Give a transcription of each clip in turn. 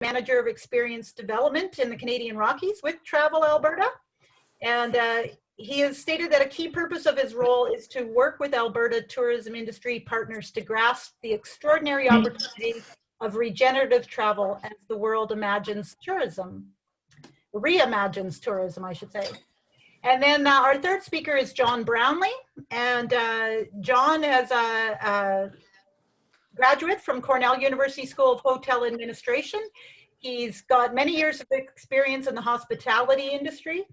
Manager of Experience Development in the Canadian Rockies with Travel Alberta. And he has stated that a key purpose of his role is to work with Alberta tourism industry partners to grasp the extraordinary opportunity of regenerative travel as the world imagines tourism, reimagines tourism, I should say. And then our third speaker is John Brownlee. And John is a graduate from Cornell University School of Hotel Administration. He's got many years of experience in the hospitality industry.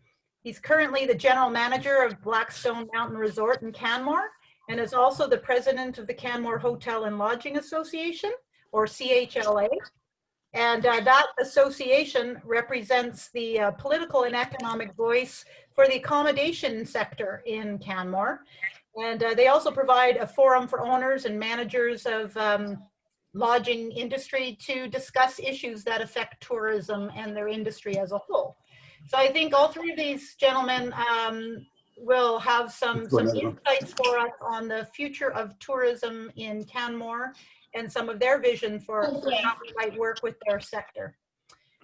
He's currently the general manager of Blackstone Mountain Resort in Canmore, and is also the president of the Canmore Hotel and Lodging Association, or CHLA. And that association represents the political and economic voice for the accommodation sector in Canmore. And they also provide a forum for owners and managers of lodging industry to discuss issues that affect tourism and their industry as a whole. So I think all three of these gentlemen will have some insights for us on the future of tourism in Canmore and some of their vision for how we might work with their sector.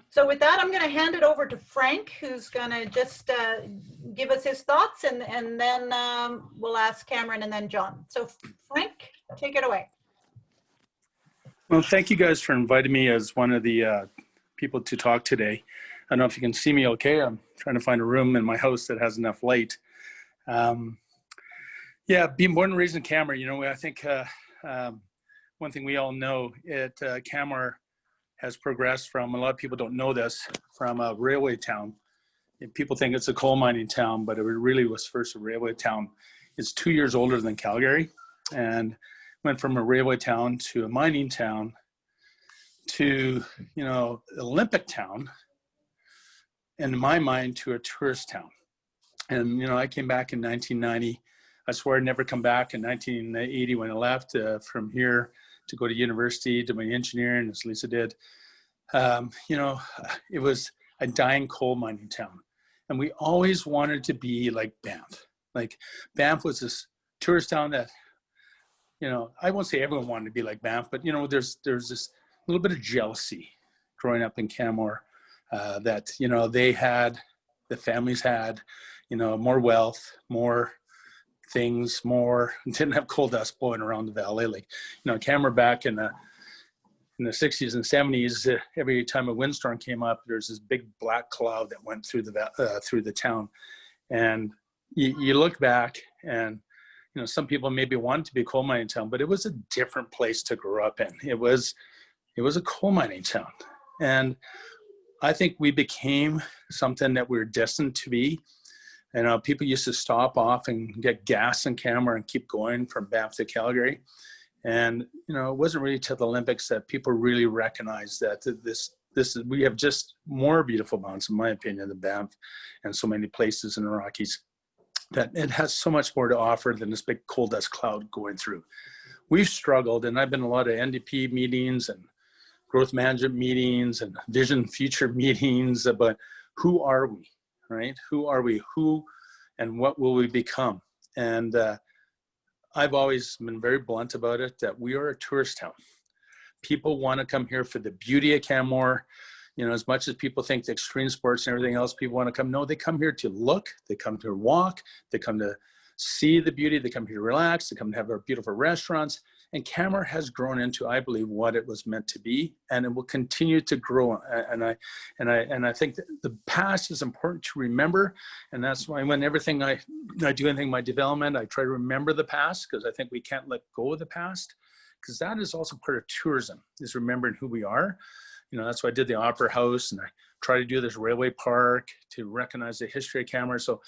So with that, I'm going to hand it over to Frank, who's going to just give us his thoughts, and then we'll ask Cameron and then John. So Frank, take it away. Well, thank you guys for inviting me as one of the people to talk today. I don't know if you can see me okay. I'm trying to find a room in my house that has enough light. Yeah, being born and raised in Canmore, you know, I think one thing we all know, Canmore has progressed from, a lot of people don't know this, from a railway town. And people think it's a coal mining town, but it really was first a railway town. It's 2 years older than Calgary, and went from a railway town to a mining town to, you know, Olympic town, and in my mind, to a tourist town. And, you know, I came back in 1990. I swore I'd never come back in 1980 when I left from here to go to university, to my engineering, as Lisa did. You know, it was a dying coal mining town. And we always wanted to be like Banff. Like Banff was this tourist town that, you know, I won't say everyone wanted to be like Banff, but, you know, there's this little bit of jealousy growing up in Canmore that, you know, the families had, you know, more wealth, more things, more, didn't have coal dust blowing around the valley. Like, you know, Canmore back in the 60s and 70s, every time a windstorm came up, there's this big black cloud that went through the town. And you look back and, you know, some people maybe wanted to be a coal mining town, but it was a different place to grow up in. It was a coal mining town. And I think we became something that we were destined to be. And people used to stop off and get gas in Canmore and keep going from Banff to Calgary. And, you know, it wasn't really till the Olympics that people really recognized that we have just more beautiful mountains, in my opinion, than Banff and so many places in the Rockies, that it has so much more to offer than this big coal dust cloud going through. We've struggled, and I've been in a lot of NDP meetings and growth management meetings and vision future meetings about who are we, right? Who are we? Who and what will we become? And I've always been very blunt about it, that we are a tourist town. People want to come here for the beauty of Canmore. You know, as much as people think the extreme sports and everything else, people want to come. No, they come here to look, they come to walk, they come to see the beauty, they come here to relax, they come to have our beautiful restaurants. And Canmore has grown into, I believe, what it was meant to be, and it will continue to grow. And I think that the past is important to remember, and that's why when everything I do anything in my development, I try to remember the past, because I think we can't let go of the past, because that is also part of tourism, is remembering who we are. You know, that's why I did the Opera House, and I try to do this railway park to recognize the history of Canmore. So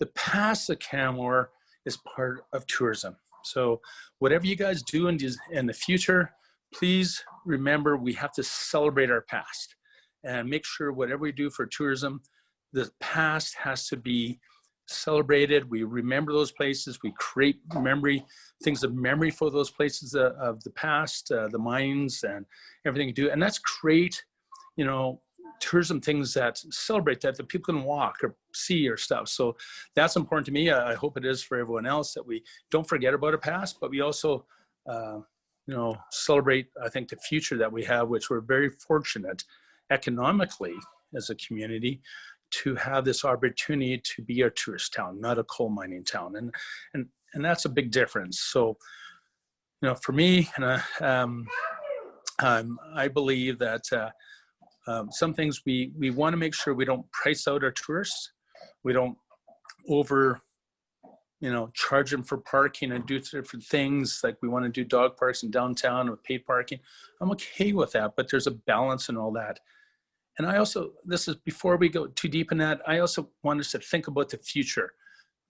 the past of Canmore is part of tourism. So whatever you guys do in the future, please remember we have to celebrate our past and make sure whatever we do for tourism, the past has to be celebrated. We remember those places. We create things of memory for those places of the past, the mines and everything you do. And that's create, you know, tourism things that celebrate that people can walk or see or stuff. So that's important to me. I hope it is for everyone else, that we don't forget about our past, but we also, you know, celebrate, I think, the future that we have, which we're very fortunate economically as a community to have this opportunity to be a tourist town, not a coal mining town. And that's a big difference. So, you know, for me, I believe that some things we want to make sure we don't price out our tourists. We don't charge them for parking and do different things. Like we want to do dog parks in downtown with paid parking. I'm okay with that, but there's a balance in all that. And I also, this is before we go too deep in that, I also want us to think about the future.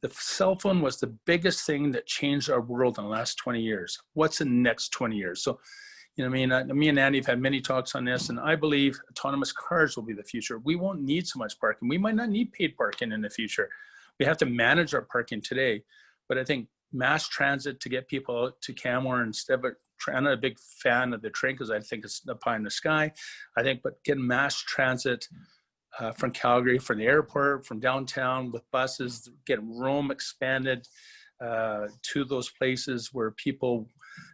The cell phone was the biggest thing that changed our world in the last 20 years. What's in the next 20 years? So, you know, me and Andy have had many talks on this, and I believe autonomous cars will be the future. We won't need so much parking. We might not need paid parking in the future. We have to manage our parking today, but I think mass transit to get people out to Canmore instead of, I'm not a big fan of the train because I think it's a pie in the sky. I think, but getting mass transit from Calgary, from the airport, from downtown with buses, getting Rome expanded to those places where people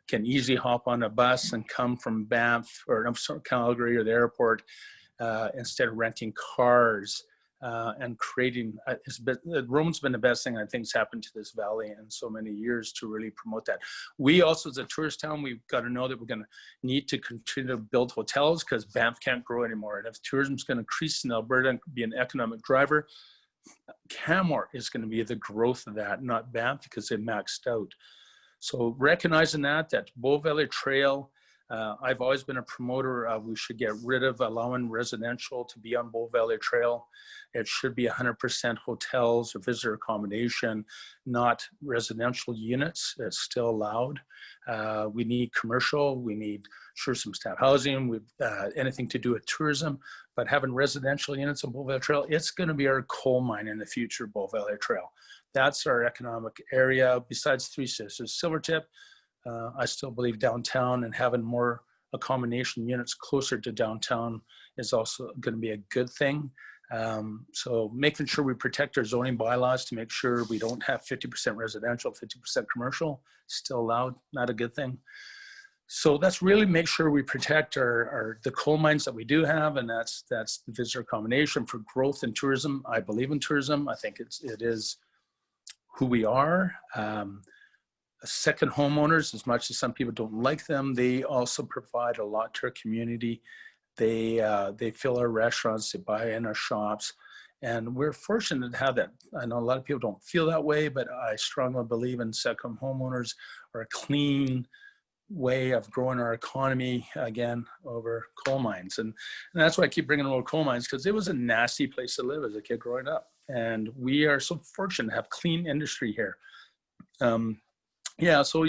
can easily hop on a bus and come from Banff or Calgary or the airport instead of renting cars. And creating, Rome's been the best thing I think's happened to this valley in so many years to really promote that. We also, as a tourist town, we've got to know that we're going to need to continue to build hotels because Banff can't grow anymore. And if tourism's going to increase in Alberta and be an economic driver, Canmore is going to be the growth of that, not Banff, because they maxed out. So recognizing that Bow Valley Trail, I've always been a promoter of we should get rid of allowing residential to be on Bow Valley Trail. It should be 100% hotels or visitor accommodation, not residential units. It's still allowed. We need commercial. We need some staff housing, anything to do with tourism. But having residential units on Bow Valley Trail, it's going to be our coal mine in the future, Bow Valley Trail. That's our economic area besides Three Sisters. Silvertip, I still believe downtown and having more accommodation units closer to downtown is also going to be a good thing. So making sure we protect our zoning bylaws to make sure we don't have 50% residential, 50% commercial, still allowed, not a good thing. So that's really make sure we protect the coal mines that we do have, and that's the visitor accommodation for growth in tourism. I believe in tourism. I think it is who we are. Second homeowners, as much as some people don't like them, they also provide a lot to our community. They fill our restaurants, they buy in our shops, and we're fortunate to have that. I know a lot of people don't feel that way, but I strongly believe in second homeowners are a clean way of growing our economy again over coal mines. And that's why I keep bringing over coal mines, because it was a nasty place to live as a kid growing up. And we are so fortunate to have clean industry here. Yeah, so,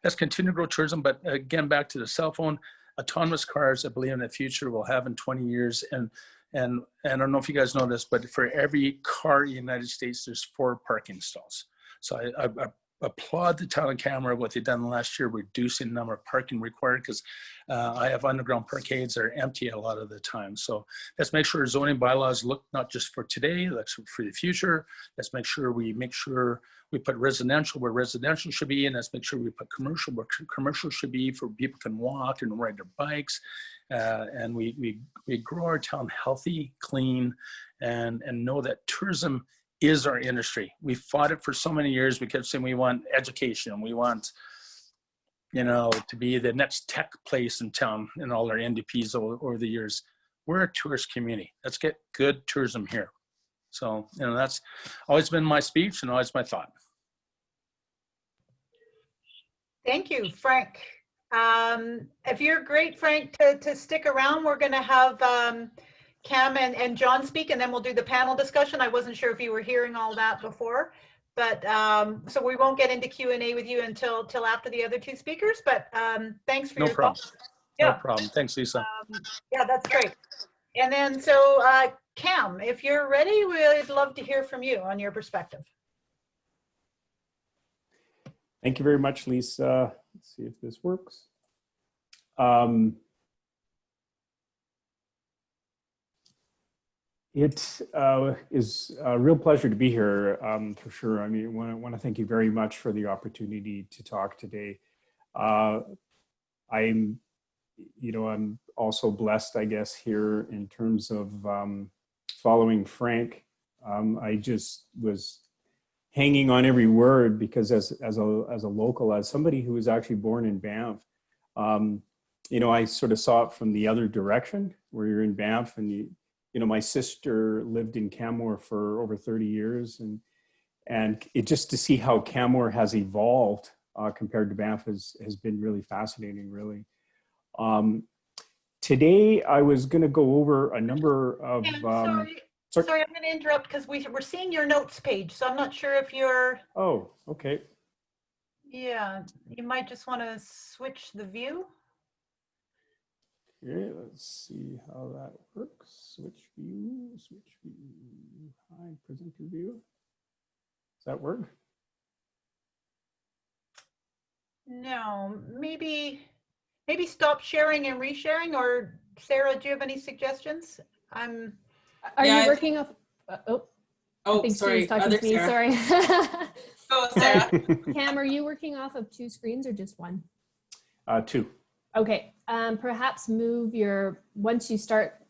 let's continue to grow tourism, but again, back to the cell phone, autonomous cars, I believe in the future we'll have in 20 years. And I don't know if you guys know this, but for every car in the United States, there's 4 parking stalls. So I applaud the town of Canmore, what they've done last year, reducing the number of parking required, because I have underground parkades that are empty a lot of the time. So let's make sure zoning bylaws look not just for today, let's for the future. Let's make sure we put residential where residential should be, and let's make sure we put commercial where commercial should be for people can walk and ride their bikes. And we grow our town healthy, clean, and know that tourism is our industry. We fought it for so many years. We kept saying we want education. We want, to be the next tech place in town in all our NDPs over the years. We're a tourist community. Let's get good tourism here. So, that's always been my speech and always my thought. Thank you, Frank. If you're great, Frank, to stick around, we're going to have Cam and John speak, and then we'll do the panel discussion. I wasn't sure if you were hearing all that before, but so we won't get into Q&A with you until after the other 2 speakers, but thanks for your thoughts. No problem. Thanks, Lisa. Yeah, that's great. And then so Cam, if you're ready, we'd love to hear from you on your perspective. Thank you very much, Lisa. Let's see if this works. It is a real pleasure to be here, for sure. I mean, I want to thank you very much for the opportunity to talk today. I'm also blessed, I guess, here in terms of following Frank. I just was hanging on every word because as a local, as somebody who was actually born in Banff, you know, I sort of saw it from the other direction where you're in Banff and you know, my sister lived in Canmore for over 30 years and it just to see how Canmore has evolved compared to Banff has been really fascinating, really. Today, I was going to go over a number of... Sorry, I'm going to interrupt because we're seeing your notes page, so I'm not sure if you're... Oh, okay. Yeah, you might just want to switch the view. Okay, let's see how that works. Switch view, hide presenter view. Does that work? No, maybe stop sharing and resharing, or Sarah, do you have any suggestions? Are you working off? I think sorry. she was talking to me. Sarah. Sorry. Oh, Sarah. Cam, are you working off of 2 screens or just 1? 2. Okay. Perhaps move once you start,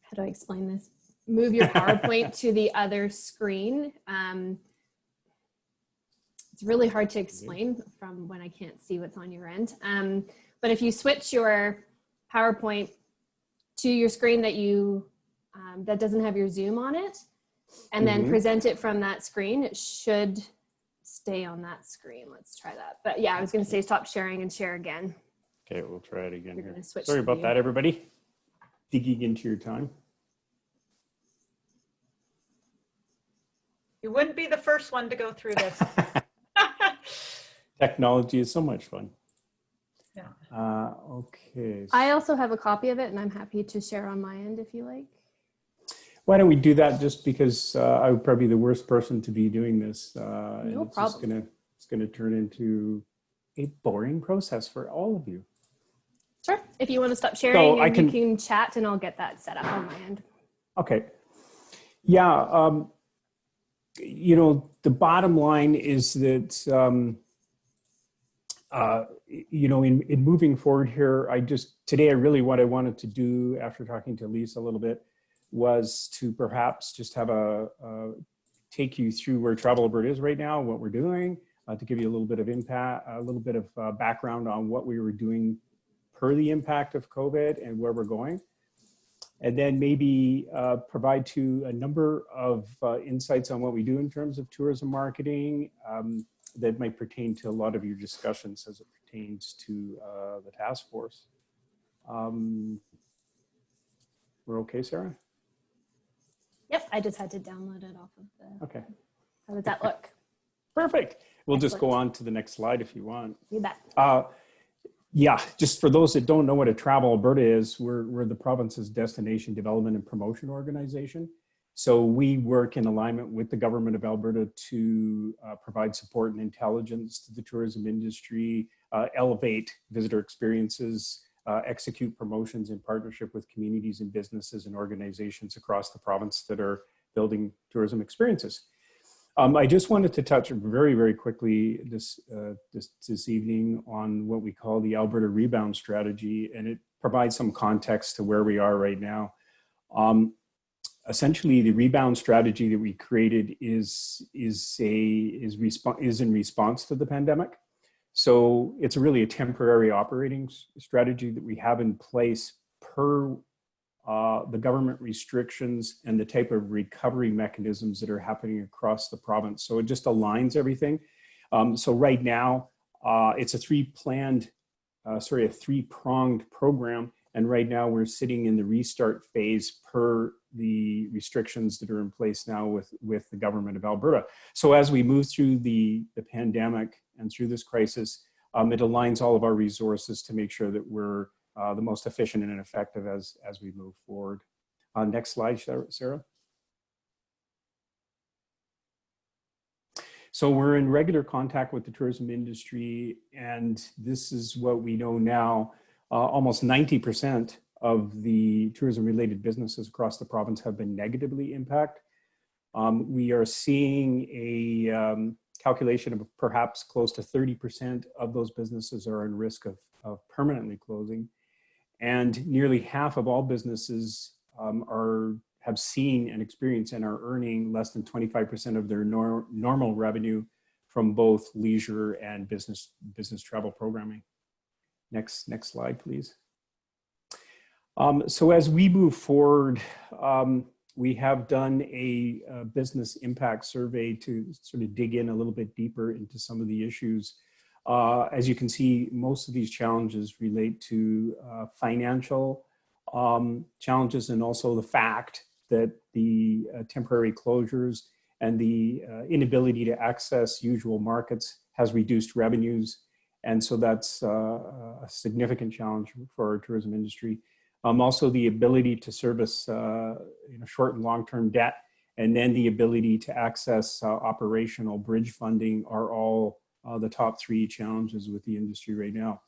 how do I explain this? Move your PowerPoint to the other screen. It's really hard to explain from when I can't see what's on your end. But if you switch your PowerPoint to your screen that doesn't have your Zoom on it, and then present it from that screen, it should stay on that screen. Let's try that. But yeah, I was going to say stop sharing and share again. Okay, we'll try it again here. Sorry about that, everybody. Digging into your time. You wouldn't be the first one to go through this. Technology is so much fun. Yeah. Okay. I also have a copy of it, and I'm happy to share on my end if you like. Why don't we do that? Just because I would probably be the worst person to be doing this. No it's problem. It's gonna turn into a boring process for all of you. Sure. If you want to stop sharing, So you can chat, and I'll get that set up on my end. Okay. Yeah. You know, the bottom line is that, you know, in moving forward here, today what I wanted to do after talking to Lisa a little bit was to perhaps just have take you through where Travel Alberta is right now, what we're doing, to give you a little bit of a little bit of background on what we were doing per the impact of COVID and where we're going. And then maybe provide to a number of insights on what we do in terms of tourism marketing that might pertain to a lot of your discussions as it pertains to the task force. We're okay, Sarah? Yep, I just had to download it off of the... Okay. How does that look? Perfect. We'll just go Excellent. on to the next slide if you want. You bet. Yeah, just for those that don't know what a Travel Alberta is, we're the province's destination development and promotion organization. So we work in alignment with the government of Alberta to provide support and intelligence to the tourism industry, elevate visitor experiences, execute promotions in partnership with communities and businesses and organizations across the province that are building tourism experiences. I just wanted to touch very, very quickly this evening on what we call the Alberta Rebound strategy, and it provides some context to where we are right now. Essentially, the Rebound strategy that we created is in response to the pandemic. So it's really a temporary operating strategy that we have in place per the government restrictions and the type of recovery mechanisms that are happening across the province. So it just aligns everything. So right now, it's a three-pronged program. And right now we're sitting in the restart phase per the restrictions that are in place now with the government of Alberta. So as we move through the pandemic and through this crisis, it aligns all of our resources to make sure that we're the most efficient and effective as we move forward. Next slide, Sarah. So we're in regular contact with the tourism industry, and this is what we know now. Almost 90% of the tourism-related businesses across the province have been negatively impacted. We are seeing a calculation of perhaps close to 30% of those businesses are in risk of permanently closing. And nearly half of all businesses have seen and experienced and are earning less than 25% of their normal revenue from both leisure and business travel programming. Next slide, please. So as we move forward, we have done a business impact survey to sort of dig in a little bit deeper into some of the issues. As you can see, most of these challenges relate to financial challenges, and also the fact that the temporary closures and the inability to access usual markets has reduced revenues. And so that's a significant challenge for our tourism industry. Also the ability to service short and long-term debt, and then the ability to access operational bridge funding are all the top three challenges with the industry right now.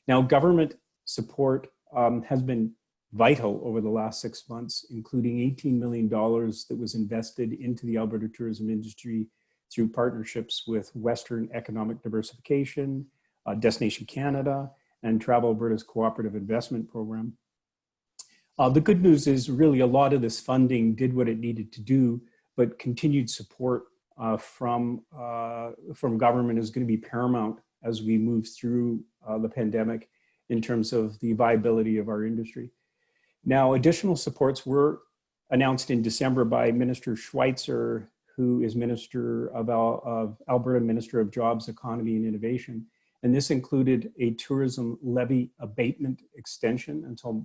Now, government support has been vital over the last 6 months, including $18 million that was invested into the Alberta tourism industry through partnerships with Western Economic Diversification, Destination Canada, and Travel Alberta's Cooperative Investment Program. The good news is really a lot of this funding did what it needed to do, but continued support from government is going to be paramount as we move through the pandemic in terms of the viability of our industry. Now, additional supports were announced in December by Minister Schweitzer, who is Minister of Alberta Minister of Jobs, Economy and Innovation. And this included a tourism levy abatement extension until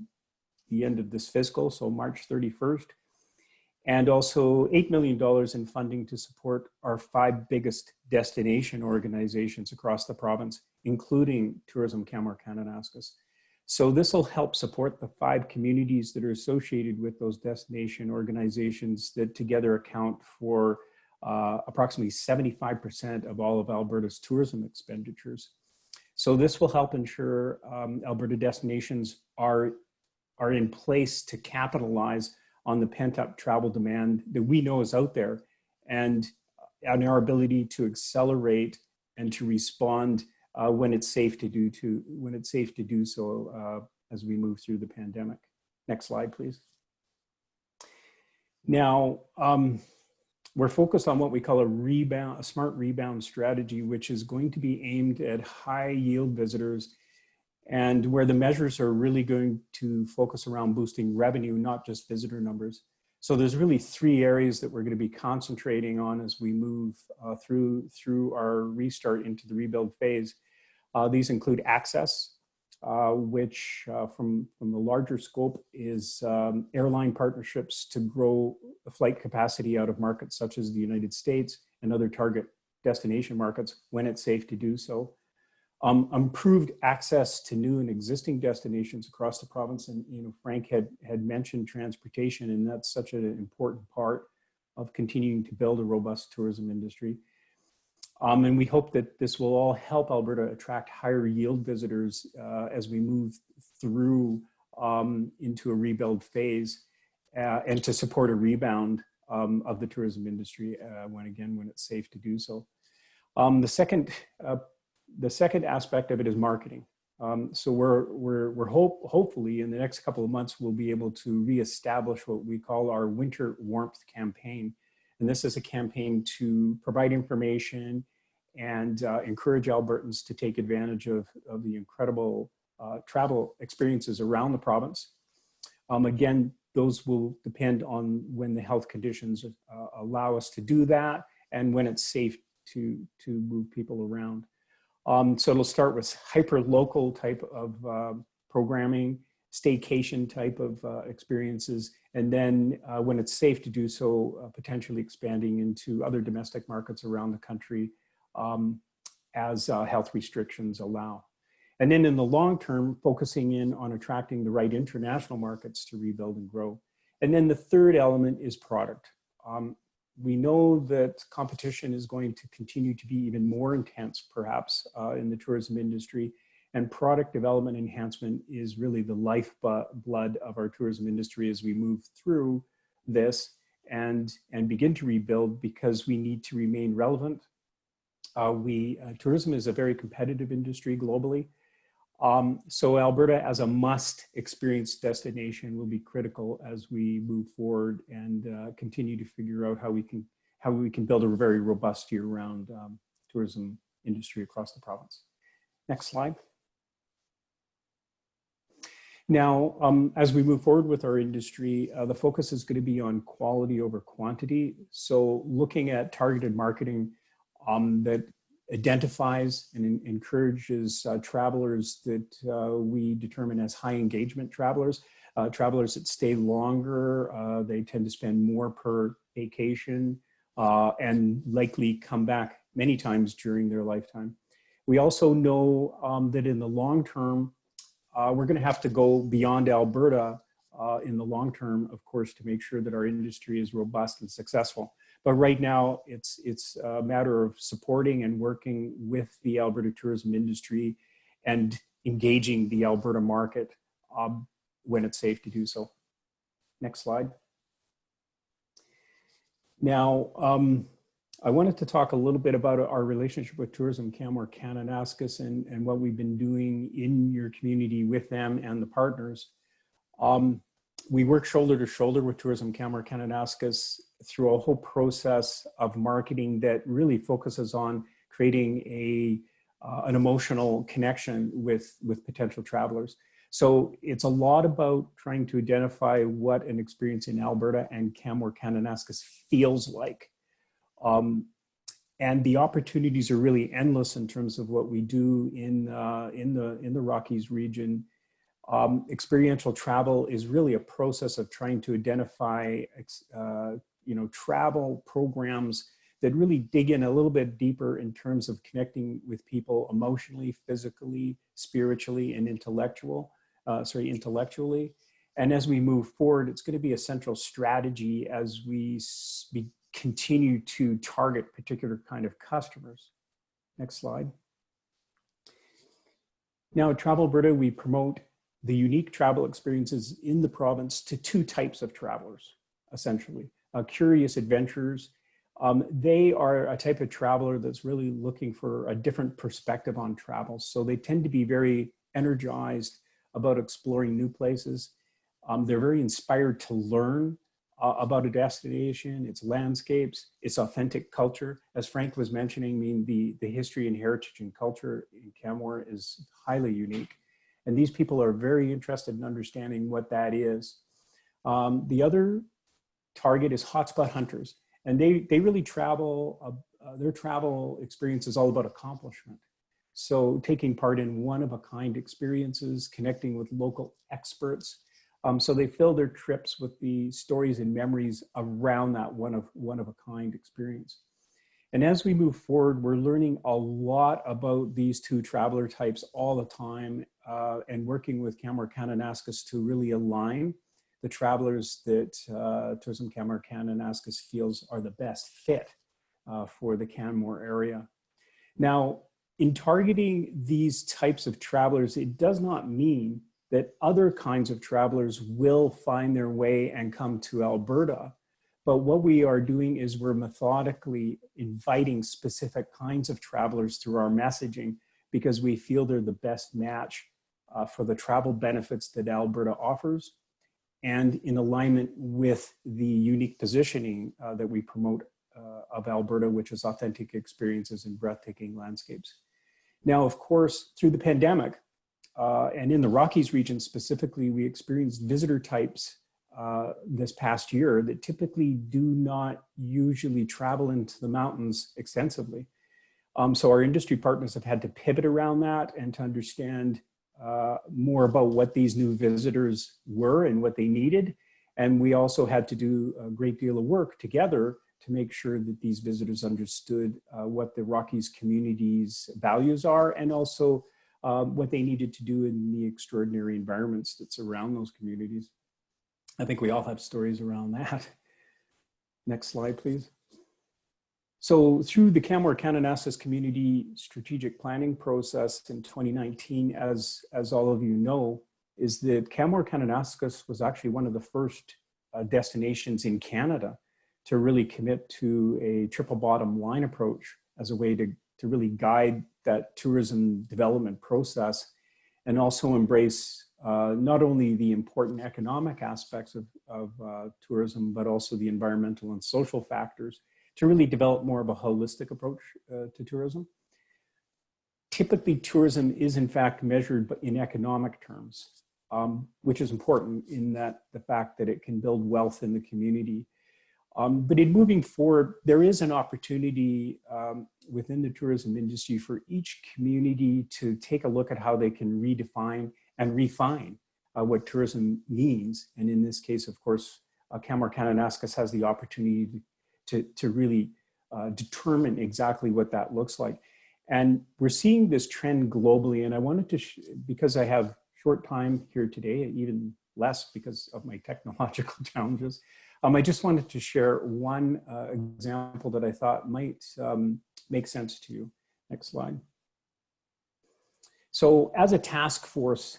the end of this fiscal, so March 31st. And also $8 million in funding to support our 5 biggest destination organizations across the province, including Tourism Canmore Kananaskis. So this will help support the 5 communities that are associated with those destination organizations that together account for approximately 75% of all of Alberta's tourism expenditures. So this will help ensure Alberta destinations are in place to capitalize on the pent-up travel demand that we know is out there, and on our ability to accelerate and to respond when it's safe to do so as we move through the pandemic. Next slide, please. Now, we're focused on what we call a smart rebound strategy, which is going to be aimed at high yield visitors, and where the measures are really going to focus around boosting revenue, not just visitor numbers. So there's really 3 areas that we're going to be concentrating on as we move through our restart into the rebuild phase. These include access, which from the larger scope is airline partnerships to grow flight capacity out of markets such as the United States and other target destination markets when it's safe to do so. Improved access to new and existing destinations across the province. And Frank had mentioned transportation, and that's such an important part of continuing to build a robust tourism industry. And we hope that this will all help Alberta attract higher yield visitors as we move through into a rebuild phase and to support a rebound of the tourism industry when it's safe to do so. The second aspect of it is marketing. So we're hopefully in the next couple of months, we'll be able to reestablish what we call our Winter Warmth campaign. And this is a campaign to provide information and encourage Albertans to take advantage of the incredible travel experiences around the province. Again, those will depend on when the health conditions allow us to do that and when it's safe to move people around. So it'll start with hyper-local type of programming, staycation type of experiences, and then when it's safe to do so, potentially expanding into other domestic markets around the country as health restrictions allow. And then in the long term, focusing in on attracting the right international markets to rebuild and grow. And then the third element is product. We know that competition is going to continue to be even more intense, perhaps, in the tourism industry, and product development enhancement is really the lifeblood of our tourism industry as we move through this and begin to rebuild, because we need to remain relevant. Tourism is a very competitive industry globally, So Alberta as a must experience destination will be critical as we move forward and continue to figure out how we can build a very robust year-round tourism industry across the province. Next slide. Now, as we move forward with our industry, the focus is going to be on quality over quantity. So looking at targeted marketing that identifies and encourages travelers that we determine as high engagement travelers, travelers that stay longer, they tend to spend more per vacation and likely come back many times during their lifetime. We also know that in the long term, we're going to have to go beyond Alberta in the long term, of course, to make sure that our industry is robust and successful. But right now, it's a matter of supporting and working with the Alberta tourism industry and engaging the Alberta market when it's safe to do so. Next slide. Now, I wanted to talk a little bit about our relationship with Tourism Canmore Kananaskis and what we've been doing in your community with them and the partners. We work shoulder to shoulder with Tourism Canmore Kananaskis through a whole process of marketing that really focuses on creating an emotional connection with potential travelers. So it's a lot about trying to identify what an experience in Alberta and Canmore Kananaskis feels like. And the opportunities are really endless in terms of what we do in the Rockies region. Experiential travel is really a process of trying to identify, travel programs that really dig in a little bit deeper in terms of connecting with people emotionally, physically, spiritually, and intellectually. And as we move forward, it's going to be a central strategy as we continue to target particular kind of customers. Next slide. Now at Travel Alberta, we promote the unique travel experiences in the province to two types of travelers, essentially. Curious adventurers. They are a type of traveler that's really looking for a different perspective on travel. So they tend to be very energized about exploring new places. They're very inspired to learn about a destination, its landscapes, its authentic culture. As Frank was mentioning, I mean, the history and heritage and culture in Canmore is highly unique. And these people are very interested in understanding what that is. The other target is hotspot hunters. And they really travel, their travel experience is all about accomplishment. So taking part in one-of-a-kind experiences, connecting with local experts. So they fill their trips with the stories and memories around that one-of-a-kind experience. And as we move forward, we're learning a lot about these two traveler types all the time and working with Canmore Kananaskis to really align the travelers that Tourism Canmore Kananaskis feels are the best fit for the Canmore area. Now, in targeting these types of travelers, it does not mean that other kinds of travelers will find their way and come to Alberta. But what we are doing is we're methodically inviting specific kinds of travelers through our messaging because we feel they're the best match for the travel benefits that Alberta offers and in alignment with the unique positioning that we promote of Alberta, which is authentic experiences and breathtaking landscapes. Now, of course, through the pandemic, and in the Rockies region specifically, we experienced visitor types this past year that typically do not usually travel into the mountains extensively. So our industry partners have had to pivot around that and to understand more about what these new visitors were and what they needed. And we also had to do a great deal of work together to make sure that these visitors understood what the Rockies community's values are and also what they needed to do in the extraordinary environments that surround those communities. I think we all have stories around that. Next slide, please. So through the Canmore Kananaskis Community Strategic Planning process in 2019, as all of you know, is that Canmore Kananaskis was actually one of the first destinations in Canada to really commit to a triple bottom line approach as a way to really guide that tourism development process. and also embrace not only the important economic aspects of tourism, but also the environmental and social factors to really develop more of a holistic approach to tourism. Typically, tourism is in fact measured in economic terms, which is important in that the fact that it can build wealth in the community. But in moving forward, there is an opportunity within the tourism industry for each community to take a look at how they can redefine and refine what tourism means. And in this case, of course, Canmore Kananaskis has the opportunity to really determine exactly what that looks like. And we're seeing this trend globally. And I wanted to, because I have short time here today, even less because of my technological challenges, I just wanted to share one example that I thought might make sense to you. Next slide. So as a task force,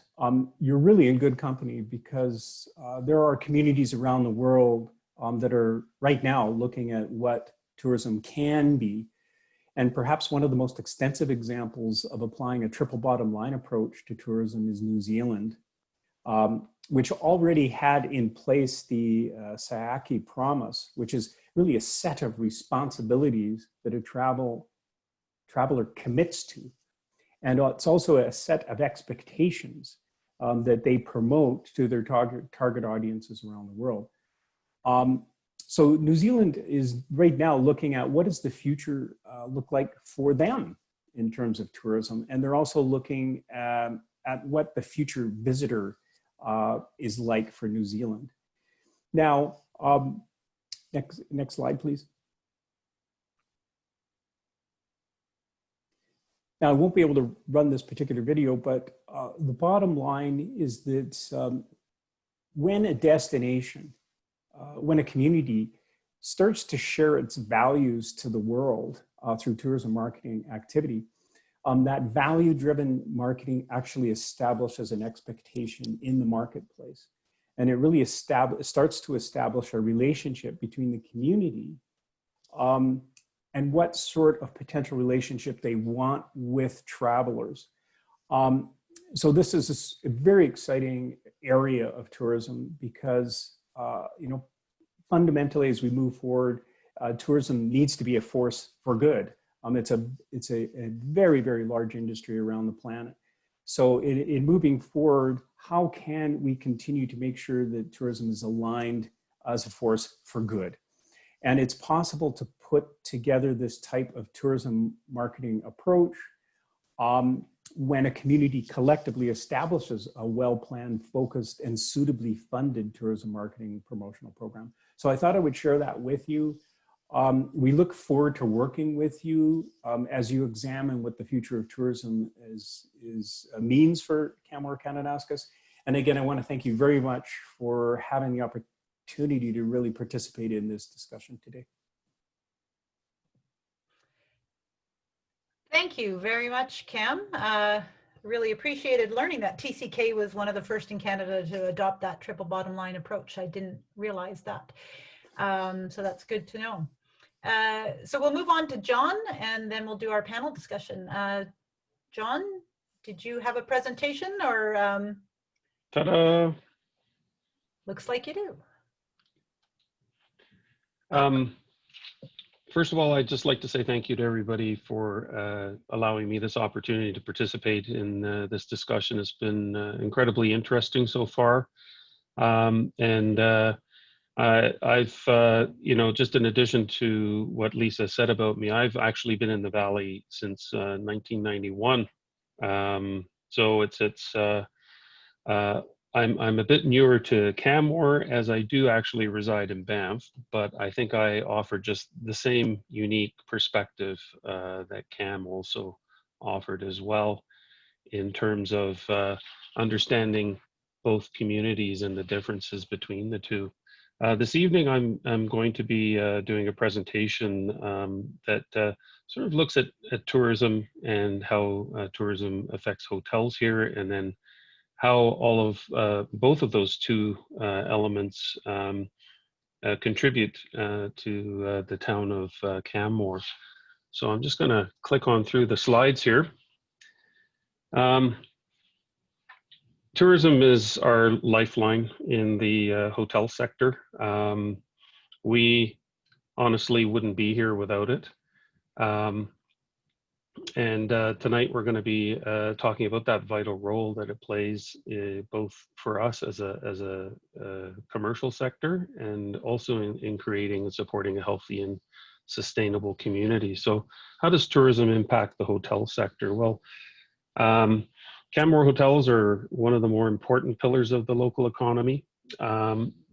you're really in good company because there are communities around the world that are right now looking at what tourism can be. And perhaps one of the most extensive examples of applying a triple bottom line approach to tourism is New Zealand, which already had in place the Sayaki Promise, which is really a set of responsibilities that a traveler commits to. And it's also a set of expectations that they promote to their target audiences around the world. So New Zealand is right now looking at what does the future look like for them in terms of tourism. And they're also looking at what the future visitor is like for New Zealand. Now, next slide, please. Now, I won't be able to run this particular video, but the bottom line is that when a destination, when a community starts to share its values to the world through tourism marketing activity, that value-driven marketing actually establishes an expectation in the marketplace. And it really starts to establish a relationship between the community and what sort of potential relationship they want with travelers. So this is a very exciting area of tourism because, fundamentally as we move forward, tourism needs to be a force for good. It's a very, very large industry around the planet. So in moving forward, how can we continue to make sure that tourism is aligned as a force for good? And it's possible to put together this type of tourism marketing approach when a community collectively establishes a well-planned, focused, and suitably funded tourism marketing promotional program. So I thought I would share that with you. We look forward to working with you as you examine what the future of tourism means for Canmore Kananaskis. And again, I want to thank you very much for having the opportunity to really participate in this discussion today. Thank you very much, Cam. Really appreciated learning that TCK was one of the first in Canada to adopt that triple bottom line approach. I didn't realize that. So that's good to know. So we'll move on to John and then we'll do our panel discussion. John, did you have a presentation or? Ta-da! Looks like you do. First of all, I'd just like to say thank you to everybody for allowing me this opportunity to participate in this discussion. It's been incredibly interesting so far. I've, just in addition to what Lisa said about me, I've actually been in the Valley since 1991. So I'm a bit newer to Canmore as I do actually reside in Banff, but I think I offer just the same unique perspective that Cam also offered as well in terms of understanding both communities and the differences between the two. This evening I'm going to be doing a presentation that sort of looks at tourism and how tourism affects hotels here, and then how all of both of those two elements contribute to the town of Canmore. So I'm just going to click on through the slides here. tourism is our lifeline in the hotel sector. We honestly wouldn't be here without it. And tonight we're going to be talking about that vital role that it plays both for us as a commercial sector and also in creating and supporting a healthy and sustainable community. So how does tourism impact the hotel sector? Well, Canmore hotels are one of the more important pillars of the local economy.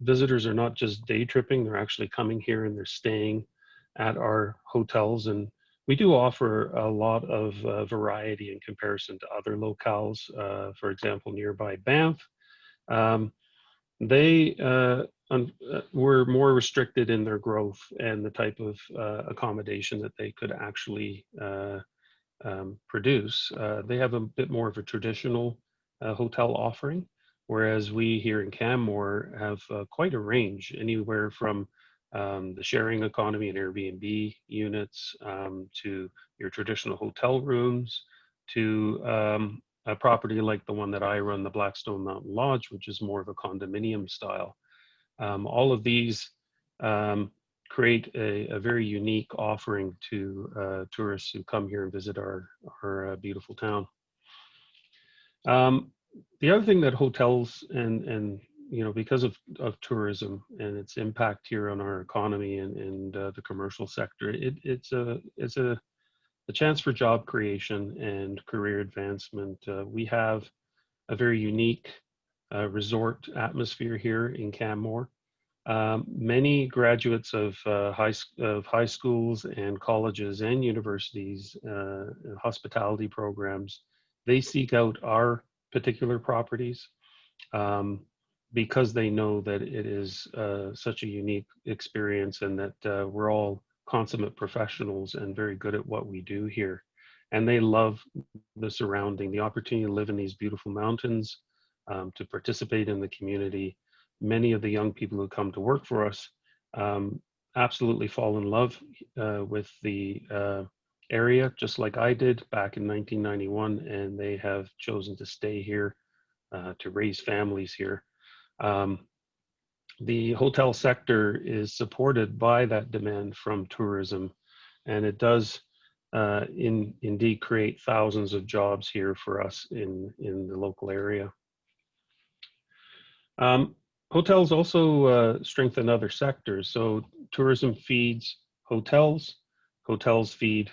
Visitors are not just day tripping, they're actually coming here and they're staying at our hotels, and we do offer a lot of variety in comparison to other locales. For example, nearby Banff, they were more restricted in their growth and the type of accommodation that they could actually produce. They have a bit more of a traditional hotel offering, whereas we here in Canmore have quite a range, anywhere from the sharing economy and Airbnb units to your traditional hotel rooms to a property like the one that I run, the Blackstone Mountain Lodge, which is more of a condominium style. All of these create a very unique offering to tourists who come here and visit our beautiful town. The other thing that hotels and you know, because of tourism and its impact here on our economy and the commercial sector, it's a chance for job creation and career advancement. We have a very unique resort atmosphere here in Canmore. Many graduates of high schools and colleges and universities, hospitality programs, they seek out our particular properties because they know that it is such a unique experience and that we're all consummate professionals and very good at what we do here. And they love the surrounding, the opportunity to live in these beautiful mountains, to participate in the community. Many of the young people who come to work for us absolutely fall in love with the area, just like I did back in 1991, and they have chosen to stay here to raise families here. The hotel sector is supported by that demand from tourism, and it does indeed create thousands of jobs here for us in the local area. Hotels also strengthen other sectors. So tourism feeds hotels, hotels feed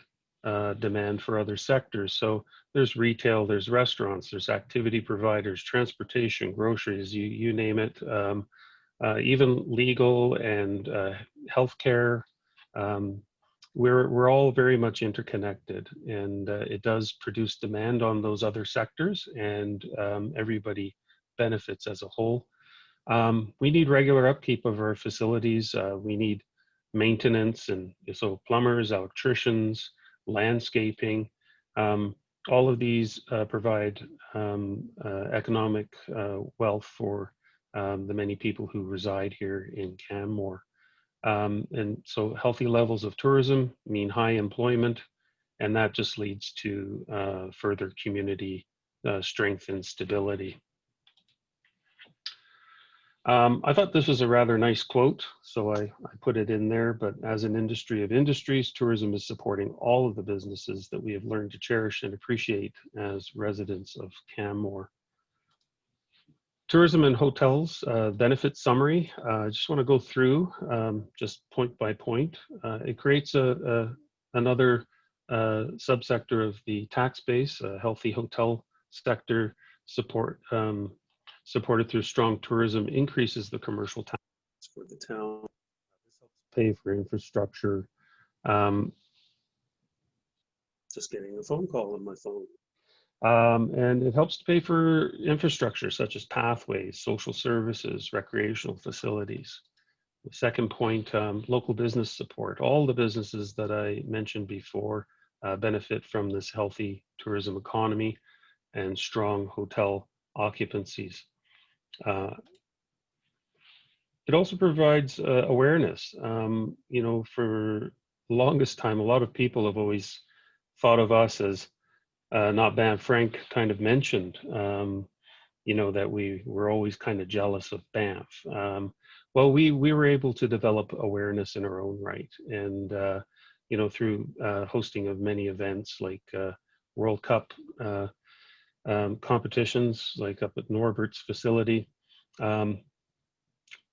demand for other sectors. So there's retail, there's restaurants, there's activity providers, transportation, groceries, you name it, even legal and healthcare. We're all very much interconnected, and it does produce demand on those other sectors, and everybody benefits as a whole. We need regular upkeep of our facilities. We need maintenance, and so plumbers, electricians, landscaping. All of these provide economic wealth for the many people who reside here in Canmore. And so healthy levels of tourism mean high employment, and that just leads to further community strength and stability. I thought this was a rather nice quote, so I put it in there, but as an industry of industries, tourism is supporting all of the businesses that we have learned to cherish and appreciate as residents of Canmore. Tourism and hotels benefit summary. I just want to go through just point by point. It creates another subsector of the tax base, a healthy hotel sector support. Supported through strong tourism increases the commercial tax for the town. This helps pay for infrastructure. Just getting a phone call on my phone. And it helps to pay for infrastructure such as pathways, social services, recreational facilities. The second point, local business support. All the businesses that I mentioned before benefit from this healthy tourism economy and strong hotel occupancies. It also provides awareness. You know, for the longest time, a lot of people have always thought of us as not Banff. Frank kind of mentioned you know, that we were always kind of jealous of Banff. Well, we were able to develop awareness in our own right, and you know, through hosting of many events like World Cup competitions, like up at Norbert's facility.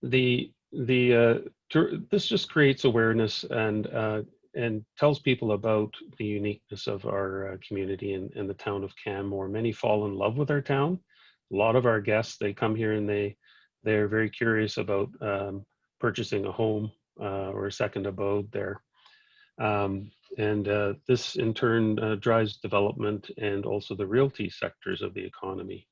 This just creates awareness and tells people about the uniqueness of our community and the town of Canmore. Many fall in love with our town. A lot of our guests, they come here and they're very curious about purchasing a home or a second abode there. This in turn drives development and also the realty sectors of the economy.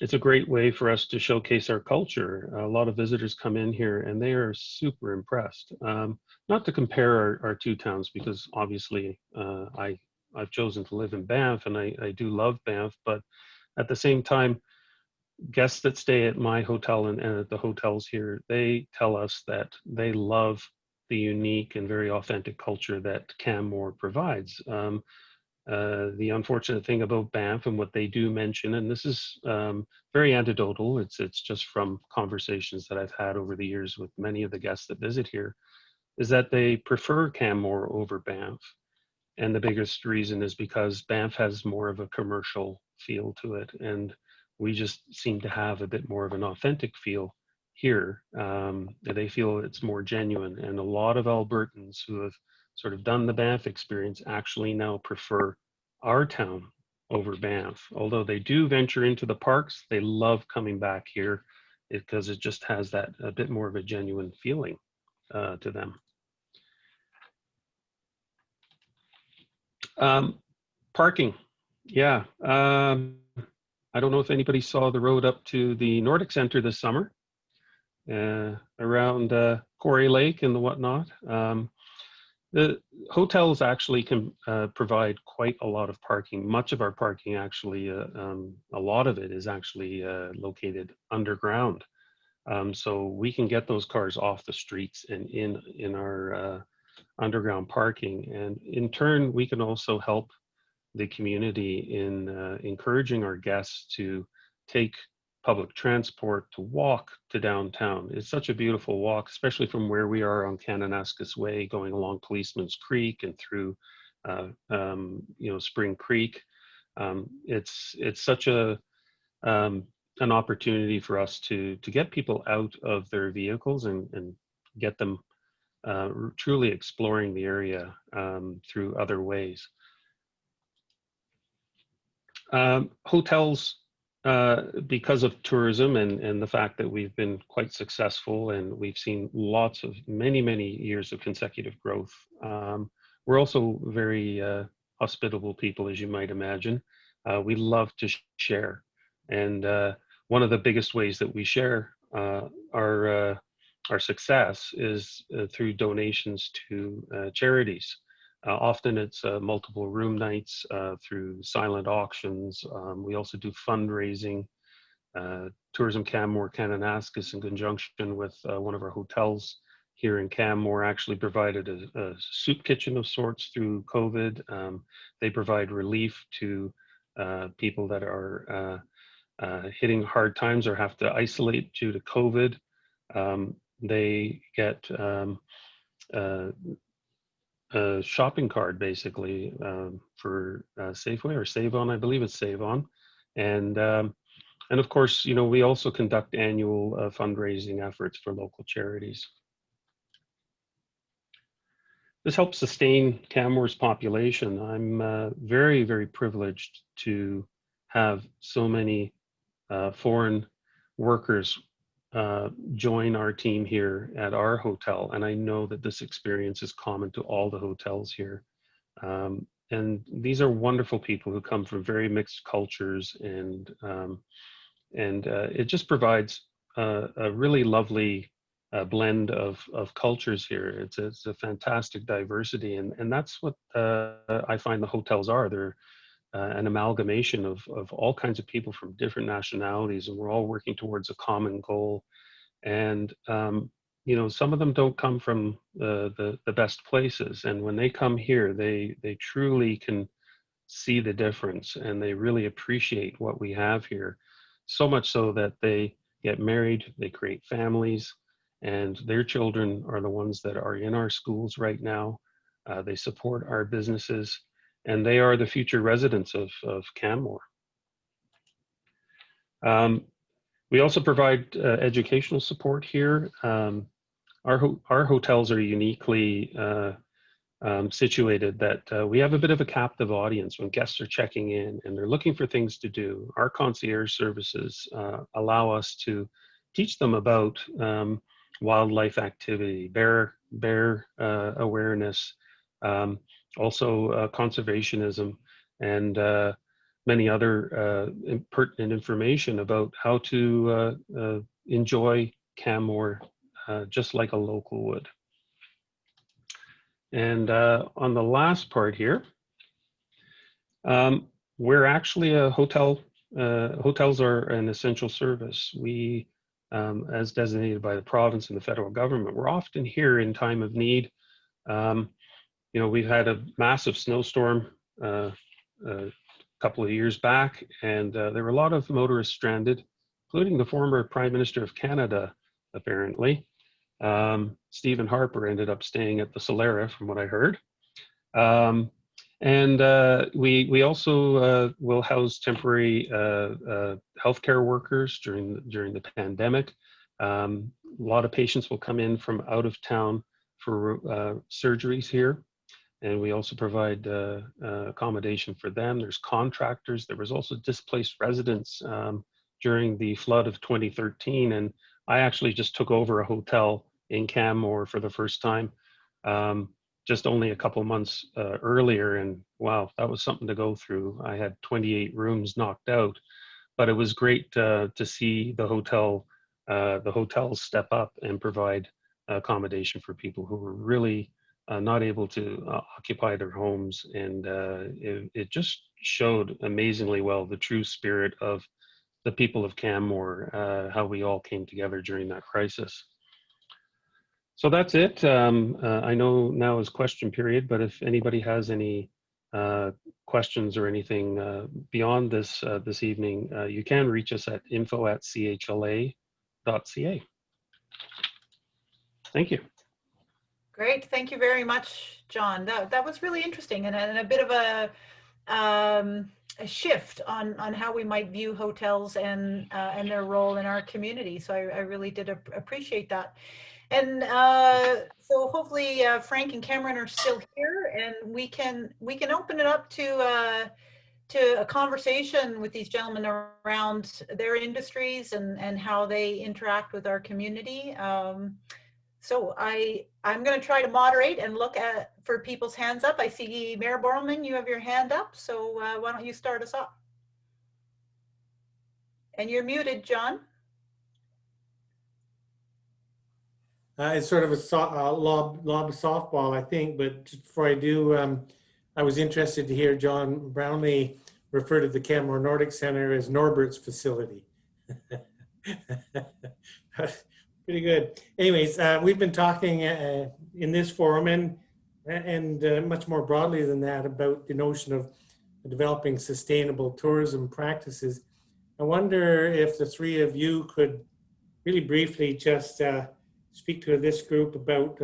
It's a great way for us to showcase our culture. A lot of visitors come in here and they are super impressed. Not to compare our two towns, because obviously I've chosen to live in Banff and I do love Banff, but at the same time, guests that stay at my hotel and at the hotels here, they tell us that they love the unique and very authentic culture that Canmore provides. The unfortunate thing about Banff and what they do mention, and this is very anecdotal, it's just from conversations that I've had over the years with many of the guests that visit here, is that they prefer Canmore over Banff. And the biggest reason is because Banff has more of a commercial feel to it, and we just seem to have a bit more of an authentic feel here. They feel it's more genuine, and a lot of Albertans who have sort of done the Banff experience actually now prefer our town over Banff. Although they do venture into the parks, they love coming back here because it just has that a bit more of a genuine feeling to them. Parking, yeah. I don't know if anybody saw the road up to the Nordic Center this summer, around Quarry Lake and the whatnot. The hotels actually can provide quite a lot of parking. Much of our parking actually, a lot of it is actually located underground. So we can get those cars off the streets and in our underground parking. And in turn, we can also help the community in encouraging our guests to take public transport, to walk to downtown. It's such a beautiful walk, especially from where we are on Kananaskis Way, going along Policeman's Creek and through, you know, Spring Creek. It's such a an opportunity for us to get people out of their vehicles and get them truly exploring the area through other ways. Hotels, because of tourism and the fact that we've been quite successful and we've seen lots of many years of consecutive growth. We're also very hospitable people, as you might imagine. We love to share. And one of the biggest ways that we share our success is through donations to charities. Often it's multiple room nights through silent auctions. We also do fundraising. Tourism Canmore Kananaskis, in conjunction with one of our hotels here in Canmore, actually provided a soup kitchen of sorts through COVID. They provide relief to people that are hitting hard times or have to isolate due to COVID. They get a shopping card basically for Safeway or Save On, I believe it's Save On. And of course, you know, we also conduct annual fundraising efforts for local charities. This helps sustain Canmore's population. I'm very privileged to have so many foreign workers join our team here at our hotel. And I know that this experience is common to all the hotels here. And these are wonderful people who come from very mixed cultures, and it just provides a really lovely blend of cultures here. It's a fantastic diversity, and that's what I find the hotels are. They're an amalgamation of all kinds of people from different nationalities, and we're all working towards a common goal. And you know, some of them don't come from the best places, and when they come here, they truly can see the difference, and they really appreciate what we have here. So much so that they get married, they create families, and their children are the ones that are in our schools right now. They support our businesses, and they are the future residents of Canmore. We also provide educational support here. Our hotels are uniquely situated that we have a bit of a captive audience when guests are checking in and they're looking for things to do. Our concierge services allow us to teach them about wildlife activity, bear awareness, also conservationism, and many other pertinent information about how to enjoy Canmore just like a local would. And on the last part here, we're actually a hotel. Hotels are an essential service. We, as designated by the province and the federal government, we're often here in time of need. You know, we've had a massive snowstorm a couple of years back, and there were a lot of motorists stranded, including the former Prime Minister of Canada, apparently. Stephen Harper ended up staying at the Solera, from what I heard. We also will house temporary healthcare workers during the pandemic. A lot of patients will come in from out of town for surgeries here, and we also provide accommodation for them. There's contractors. There was also displaced residents during the flood of 2013, and I actually just took over a hotel in Canmore for the first time, just only a couple months earlier, and wow, that was something to go through. I had 28 rooms knocked out, but it was great to see the hotels step up and provide accommodation for people who were really not able to occupy their homes, and it just showed amazingly well the true spirit of the people of Canmore, how we all came together during that crisis. So that's it. I know now is question period, but if anybody has any questions or anything beyond this this evening, you can reach us at info@chla.ca. Thank you. Great, thank you very much, John. That was really interesting, and a bit of a shift on how we might view hotels and their role in our community. So I really did appreciate that. And so hopefully Frank and Cameron are still here, and we can open it up to a conversation with these gentlemen around their industries and how they interact with our community. So I'm going to try to moderate and look for people's hands up. I see Mayor Borelman, you have your hand up, so why don't you start us off? And you're muted, John. It's sort of a lob softball, I think, but just before I do, I was interested to hear John Brownlee refer to the Canmore Nordic Center as Norbert's facility. Pretty good. Anyways, we've been talking in this forum and much more broadly than that about the notion of developing sustainable tourism practices. I wonder if the three of you could really briefly just speak to this group about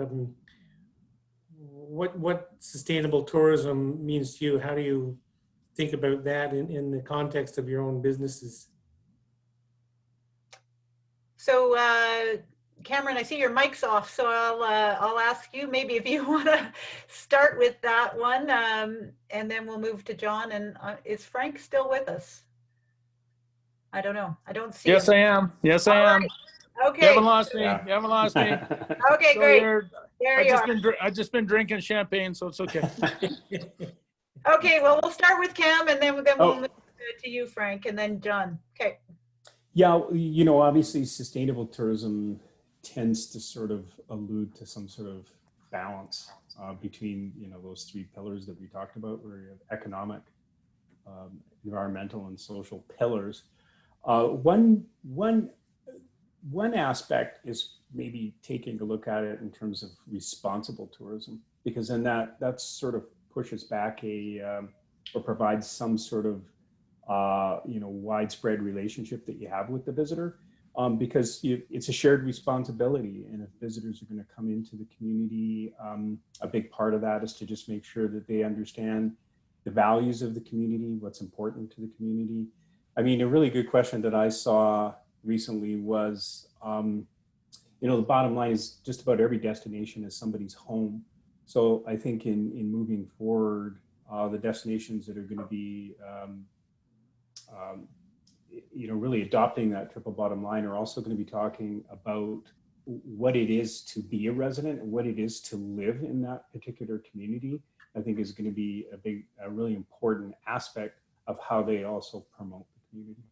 what sustainable tourism means to you. How do you think about that in the context of your own businesses? So Cameron, I see your mic's off, so I'll ask you maybe if you want to start with that one, and then we'll move to John. And is Frank still with us? I don't know. I don't see Yes, him. I am. Yes, I am. Right. Okay. You haven't lost me. Yeah. You haven't lost me. Okay, So great. There you are. I've just been drinking champagne, so it's okay. Okay, well, we'll start with Cam, and then we'll move to you, Frank, and then John. Okay. Yeah, you know, obviously sustainable tourism tends to sort of allude to some sort of balance between, you know, those three pillars that we talked about, where you have economic, environmental, and social pillars. One aspect is maybe taking a look at it in terms of responsible tourism, because then that sort of pushes back a or provides some sort of widespread relationship that you have with the visitor, because it's a shared responsibility. And if visitors are going to come into the community, a big part of that is to just make sure that they understand the values of the community, what's important to the community. I mean, a really good question that I saw recently was, the bottom line is just about every destination is somebody's home. So I think in moving forward, the destinations that are going to be, really adopting that triple bottom line are also going to be talking about what it is to be a resident and what it is to live in that particular community. I think is going to be a really important aspect of how they also promote the community.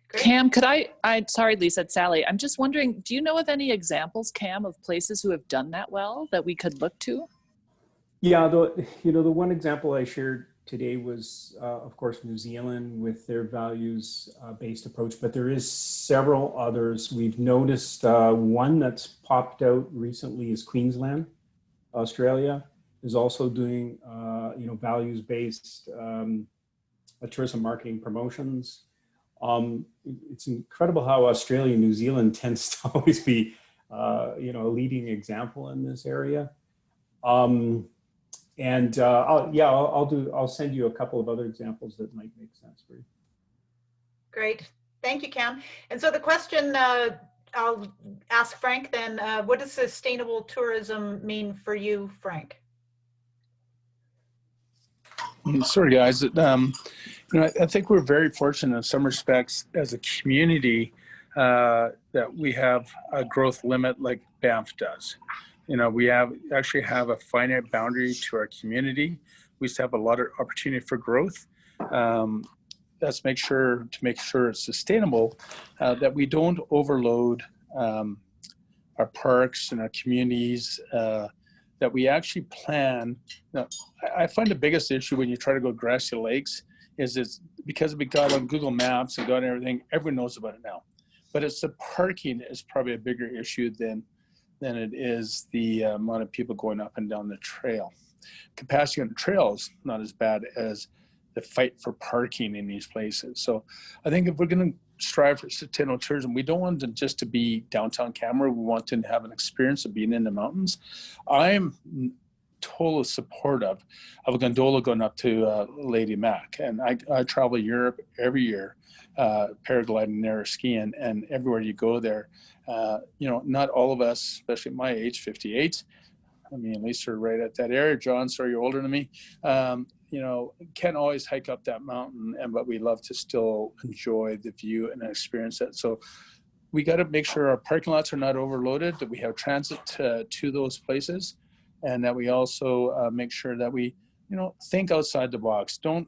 Great. Cam, sorry, Lisa, it's Sally. I'm just wondering, do you know of any examples, Cam, of places who have done that well that we could look to? Yeah, the one example I shared today was, of course, New Zealand with their values-based approach, but there is several others. We've noticed one that's popped out recently is Queensland, Australia, is also doing, values-based tourism marketing promotions. It's incredible how Australia and New Zealand tends to always be, a leading example in this area. I'll send you a couple of other examples that might make sense for you. Great. Thank you, Cam. And so the question I'll ask Frank then, what does sustainable tourism mean for you, Frank? Sorry, guys. I think we're very fortunate in some respects as a community that we have a growth limit like Banff does. We actually have a finite boundary to our community. We still have a lot of opportunity for growth. Let's make sure it's sustainable, that we don't overload our parks and our communities, that we actually plan. Now, I find the biggest issue when you try to go grassy lakes is it's because we got on Google Maps and got everything, everyone knows about it now. But it's the parking is probably a bigger issue than it is the amount of people going up and down the trail. Capacity on the trail is not as bad as the fight for parking in these places. So I think if we're going to strive for sustainable tourism, we don't want it just to be downtown Canmore. We want to have an experience of being in the mountains. I'm total supportive of a gondola going up to Lady Mac. And I travel Europe every year, paragliding there or skiing, and everywhere you go there, not all of us, especially my age, 58, I mean, at least we're right at that area. John, sorry, you're older than me. Can't always hike up that mountain, but we love to still enjoy the view and experience that. So we got to make sure our parking lots are not overloaded, that we have transit to those places, and that we also make sure that we, think outside the box. Don't,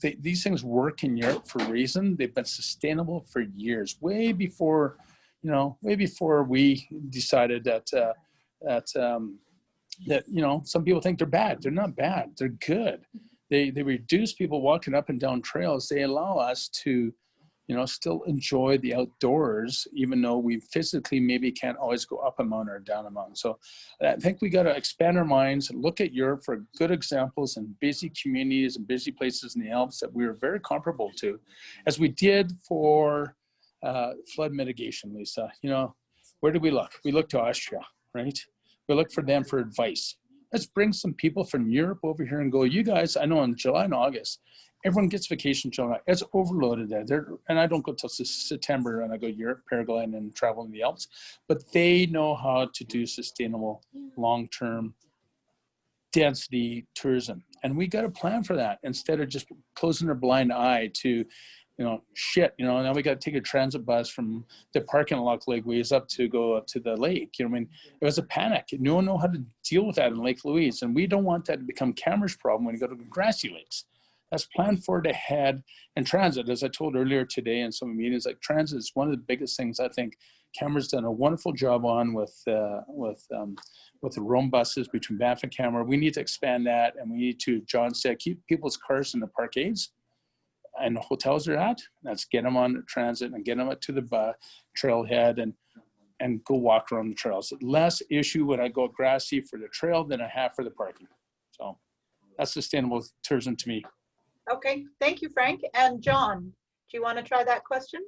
these things work in Europe for a reason. They've been sustainable for years, way before we decided that some people think they're bad. They're not bad. They're good. They reduce people walking up and down trails. They allow us to, still enjoy the outdoors, even though we physically maybe can't always go up a mountain or down a mountain. So I think we got to expand our minds and look at Europe for good examples and busy communities and busy places in the Alps that we are very comparable to, as we did for flood mitigation, Lisa. Where did we look? We looked to Austria, right? We look for them for advice. Let's bring some people from Europe over here and go, you guys, I know in July and August, everyone gets vacation in July. It's overloaded there. And I don't go till September and I go Europe, paragliding and travel in the Alps, but they know how to do sustainable, long-term density tourism. And we got to plan for that instead of just closing our blind eye to, now we got to take a transit bus from the parking lot Lake Louise up to go up to the lake. It was a panic. No one knew how to deal with that in Lake Louise. And we don't want that to become Canmore's problem when you go to grassy lakes. That's planned for it ahead. And transit, as I told earlier today in some meetings, like transit is one of the biggest things I think Canmore's done a wonderful job on with the Rome buses between Banff and Canmore. We need to expand that, and we need to, John said, keep people's cars in the parkades and the hotels are at. Let's get them on the transit and get them up to the trailhead and go walk around the trails. Less issue when I go grassy for the trail than I have for the parking. So That's sustainable tourism to me. Okay, thank you, Frank. And John, do you want to try that question?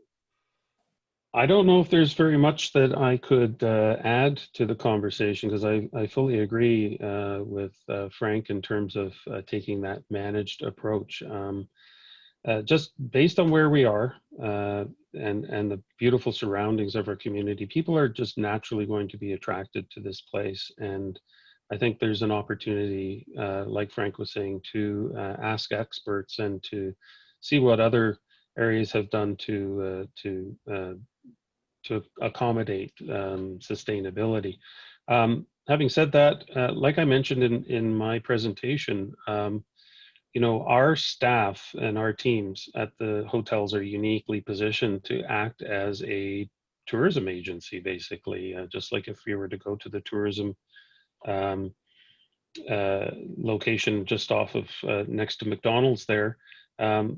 I don't know if there's very much that I could add to the conversation, because I fully agree with Frank in terms of taking that managed approach. Just based on where we are and the beautiful surroundings of our community, people are just naturally going to be attracted to this place. And I think there's an opportunity, like Frank was saying, to ask experts and to see what other areas have done to accommodate sustainability. Having said that, like I mentioned in my presentation, you know, our staff and our teams at the hotels are uniquely positioned to act as a tourism agency, basically, just like if you were to go to the tourism location just off of next to McDonald's there,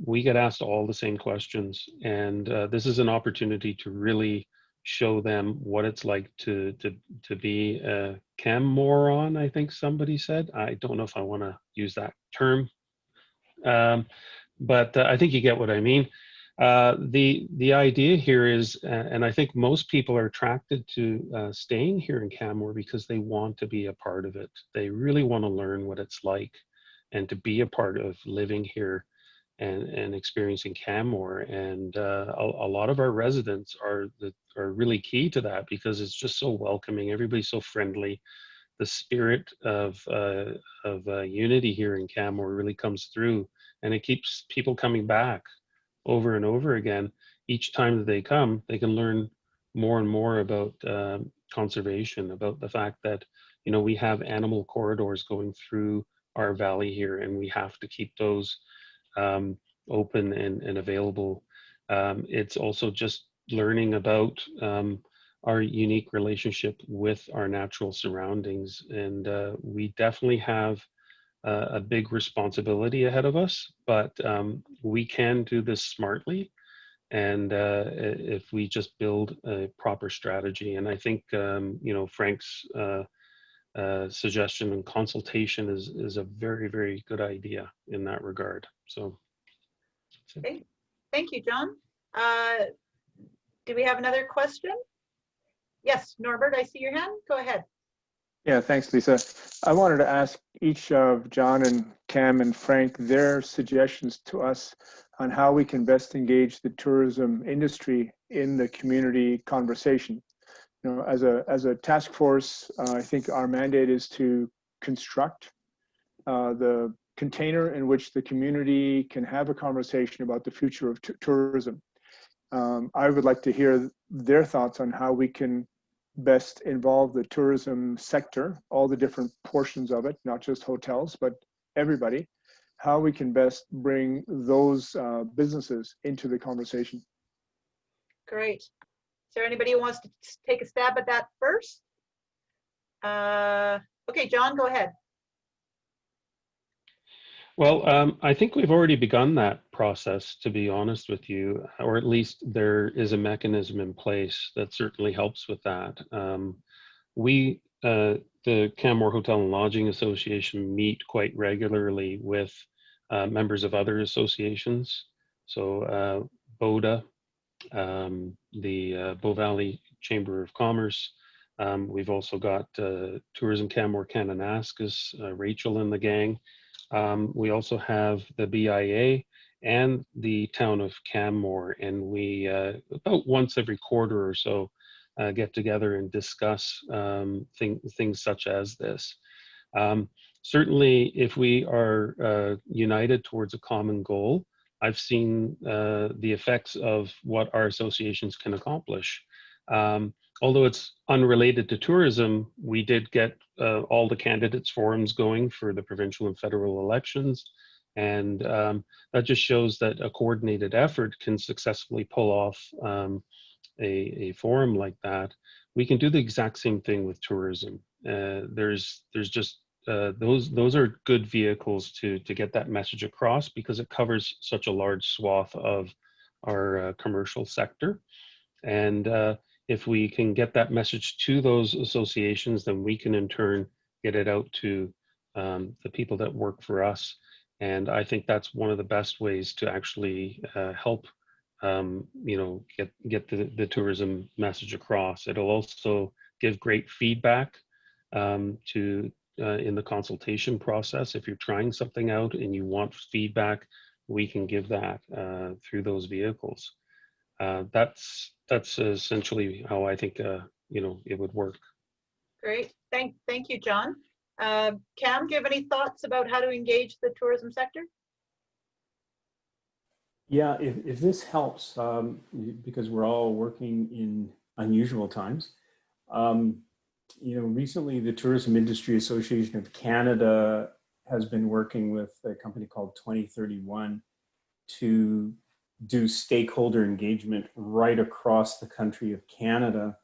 we get asked all the same questions. And this is an opportunity to really show them what it's like to be a Canmore on, I think somebody said. I don't know if I want to use that term. But I think you get what I mean. The idea here is, and I think most people are attracted to staying here in Canmore because they want to be a part of it. They really want to learn what it's like and to be a part of living here and experiencing Canmore. And a lot of our residents are really key to that because it's just so welcoming. Everybody's so friendly. The spirit of unity here in Canmore really comes through, and it keeps people coming back over and over again. Each time that they come, they can learn more and more about conservation, about the fact that, you know, we have animal corridors going through our valley here, and we have to keep those open and available. It's also just learning about our unique relationship with our natural surroundings. And we definitely have a big responsibility ahead of us, but we can do this smartly. And if we just build a proper strategy. And I think, you know, Frank's suggestion and consultation is a very, very good idea in that regard. So. Okay. Thank you, John. Do we have another question? Yes, Norbert, I see your hand. Go ahead. Yeah, thanks, Lisa. I wanted to ask each of John and Cam and Frank their suggestions to us on how we can best engage the tourism industry in the community conversation. You know, as a task force, I think our mandate is to construct the container in which the community can have a conversation about the future of tourism. I would like to hear their thoughts on how we can best involve the tourism sector, all the different portions of it, not just hotels, but everybody, how we can best bring those businesses into the conversation. Great. Is there anybody who wants to take a stab at that first? Okay, John, go ahead. Well, I think we've already begun that process, to be honest with you, or at least there is a mechanism in place that certainly helps with that. We, the Canmore Hotel and Lodging Association, meet quite regularly with members of other associations. So BODA, the Bow Valley Chamber of Commerce. We've also got Tourism Canmore Kananaskis, Rachel and the gang. We also have the BIA and the town of Canmore, and we about once every quarter or so get together and discuss things such as this. Certainly, if we are united towards a common goal, I've seen the effects of what our associations can accomplish. Although it's unrelated to tourism, we did get all the candidates forums going for the provincial and federal elections. And that just shows that a coordinated effort can successfully pull off a forum like that. We can do the exact same thing with tourism. There's just those are good vehicles to get that message across because it covers such a large swath of our commercial sector. And if we can get that message to those associations, then we can in turn get it out to the people that work for us. And I think that's one of the best ways to actually help, get the tourism message across. It'll also give great feedback to in the consultation process. If you're trying something out and you want feedback, we can give that through those vehicles. That's essentially how I think it would work. Great. Thank you, John. Cam, do you have any thoughts about how to engage the tourism sector? Yeah, if this helps, because we're all working in unusual times. Recently the Tourism Industry Association of Canada has been working with a company called 2031 to do stakeholder engagement right across the country of Canada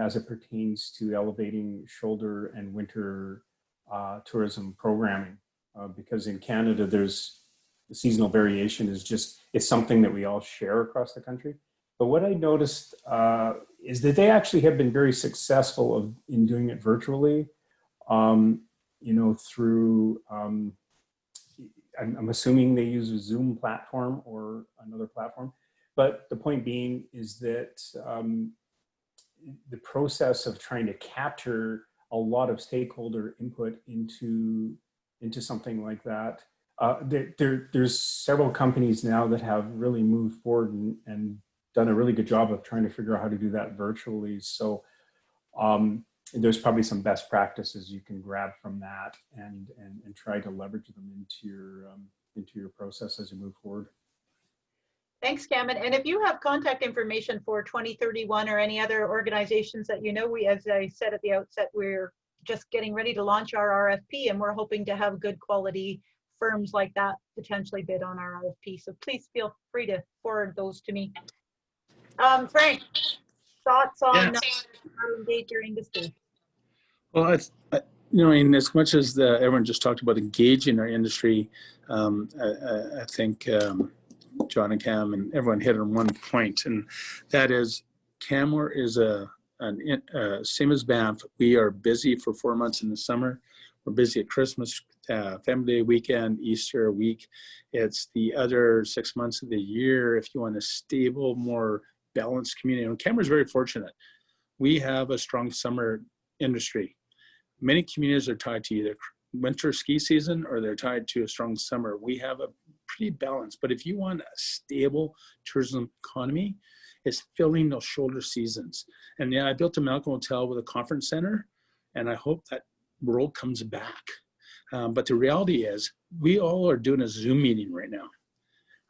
as it pertains to elevating shoulder and winter tourism programming. Because in Canada, there's the seasonal variation it's something that we all share across the country. But what I noticed is that they actually have been very successful in doing it virtually, through, I'm assuming they use a Zoom platform or another platform. But the point being is that the process of trying to capture a lot of stakeholder input into something like that, there's several companies now that have really moved forward and done a really good job of trying to figure out how to do that virtually. So there's probably some best practices you can grab from that and try to leverage them into your process as you move forward. Thanks, Cam. And if you have contact information for 2031 or any other organizations that as I said at the outset, we're just getting ready to launch our RFP, and we're hoping to have good quality firms like that potentially bid on our RFP. So please feel free to forward those to me. Frank, thoughts on how to engage your industry? Well, as much as everyone just talked about engaging our industry, I think John and Cam and everyone hit on one point, and that is Canmore is same as Banff. We are busy for 4 months in the summer. We're busy at Christmas, Family Day weekend, Easter week. It's the other 6 months of the year if you want a stable, more balanced community. And Canmore is very fortunate. We have a strong summer industry. Many communities are tied to either winter ski season or they're tied to a strong summer. We have a pretty balanced, but if you want a stable tourism economy, it's filling those shoulder seasons. And yeah, I built a Malcolm Hotel with a conference center, and I hope that world comes back. But the reality is we all are doing a Zoom meeting right now,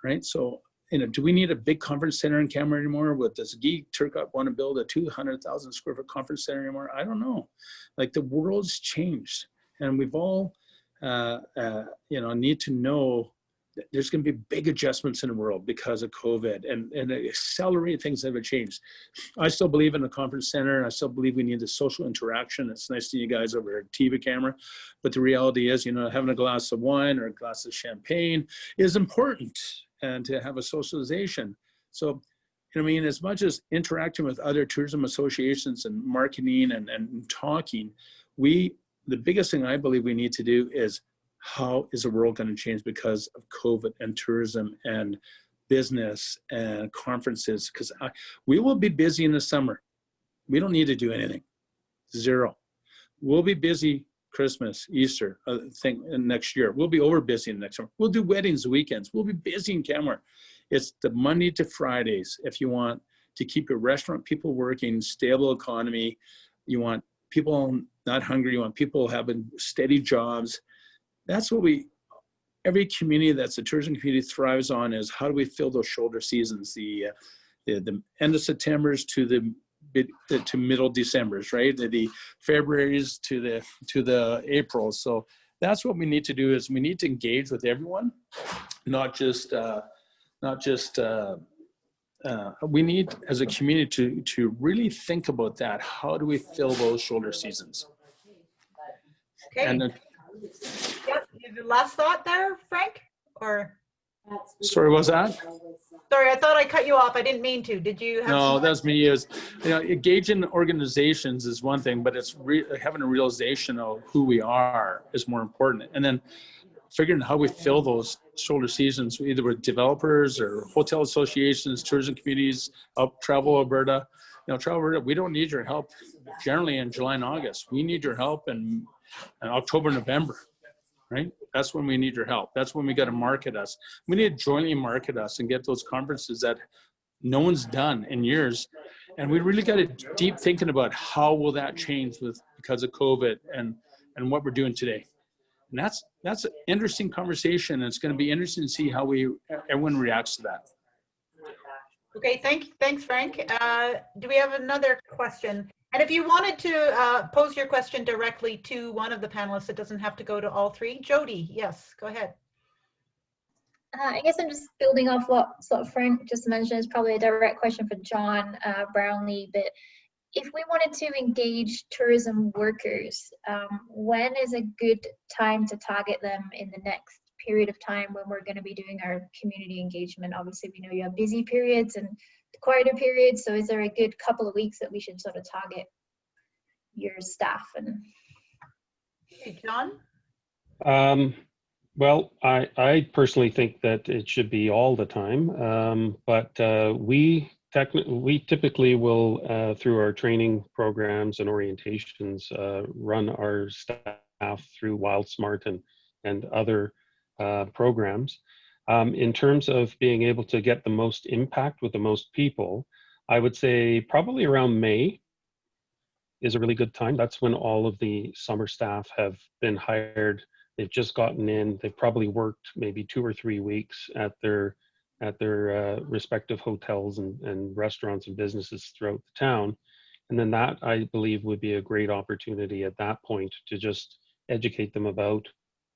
right? So, do we need a big conference center in Canmore anymore? Does Guy Turcotte want to build a 200,000 square foot conference center anymore? I don't know. Like, the world's changed, and we've all, need to know that there's going to be big adjustments in the world because of COVID and accelerate things that have changed. I still believe in the conference center, and I still believe we need the social interaction. It's nice to see you guys over at TV camera, but the reality is, having a glass of wine or a glass of champagne is important, and to have a socialization. So, as much as interacting with other tourism associations and marketing and talking, the biggest thing I believe we need to do is, how is the world going to change because of COVID and tourism and business and conferences? Because we will be busy in the summer. We don't need to do anything. Zero. We'll be busy Christmas, Easter, next year. We'll be over busy in the next summer. We'll do weddings, weekends. We'll be busy in Canmore. It's the Monday to Fridays. If you want to keep your restaurant people working, stable economy, you want people not hungry, you want people having steady jobs. That's what every community that's a tourism community thrives on, is how do we fill those shoulder seasons, the end of September's to middle December's, right? The February's to the April. So that's what we need to do, is we need to engage with everyone, not just we need as a community to really think about that. How do we fill those shoulder seasons? Okay. And Yep. Last thought there, Frank? Or Sorry, what was that? Sorry, I thought I cut you off. I didn't mean to. Did you have No, some- that's me. Is, you know, engaging organizations is one thing, but it's having a realization of who we are is more important. And then figuring how we fill those shoulder seasons, either with developers or hotel associations, tourism communities, Travel Alberta. You know, Travel Alberta, we don't need your help generally in July and August. We need your help in October, November, right? That's when we need your help. That's when we got to market us. We need to jointly market us and get those conferences that no one's done in years. And we really got to deep thinking about how will that change because of COVID and what we're doing today. And that's an interesting conversation. And it's going to be interesting to see how everyone reacts to that. Okay, thanks, Frank. Do we have another question? And if you wanted to pose your question directly to one of the panelists, it doesn't have to go to all three. Jody, yes, go ahead. I guess I'm just building off what sort of Frank just mentioned. It's probably a direct question for John Brownlee, but if we wanted to engage tourism workers, when is a good time to target them in the next period of time when we're going to be doing our community engagement? Obviously, we know you have busy periods and quieter periods, so is there a good couple of weeks that we should sort of target your staff? And hey, John? Well, I personally think that it should be all the time, but we typically will, through our training programs and orientations, run our staff through WildSmart and other programs. In terms of being able to get the most impact with the most people, I would say probably around May is a really good time. That's when all of the summer staff have been hired. They've just gotten in. They've probably worked maybe 2 or 3 weeks at their respective hotels and restaurants and businesses throughout the town. And then that, I believe, would be a great opportunity at that point to just educate them about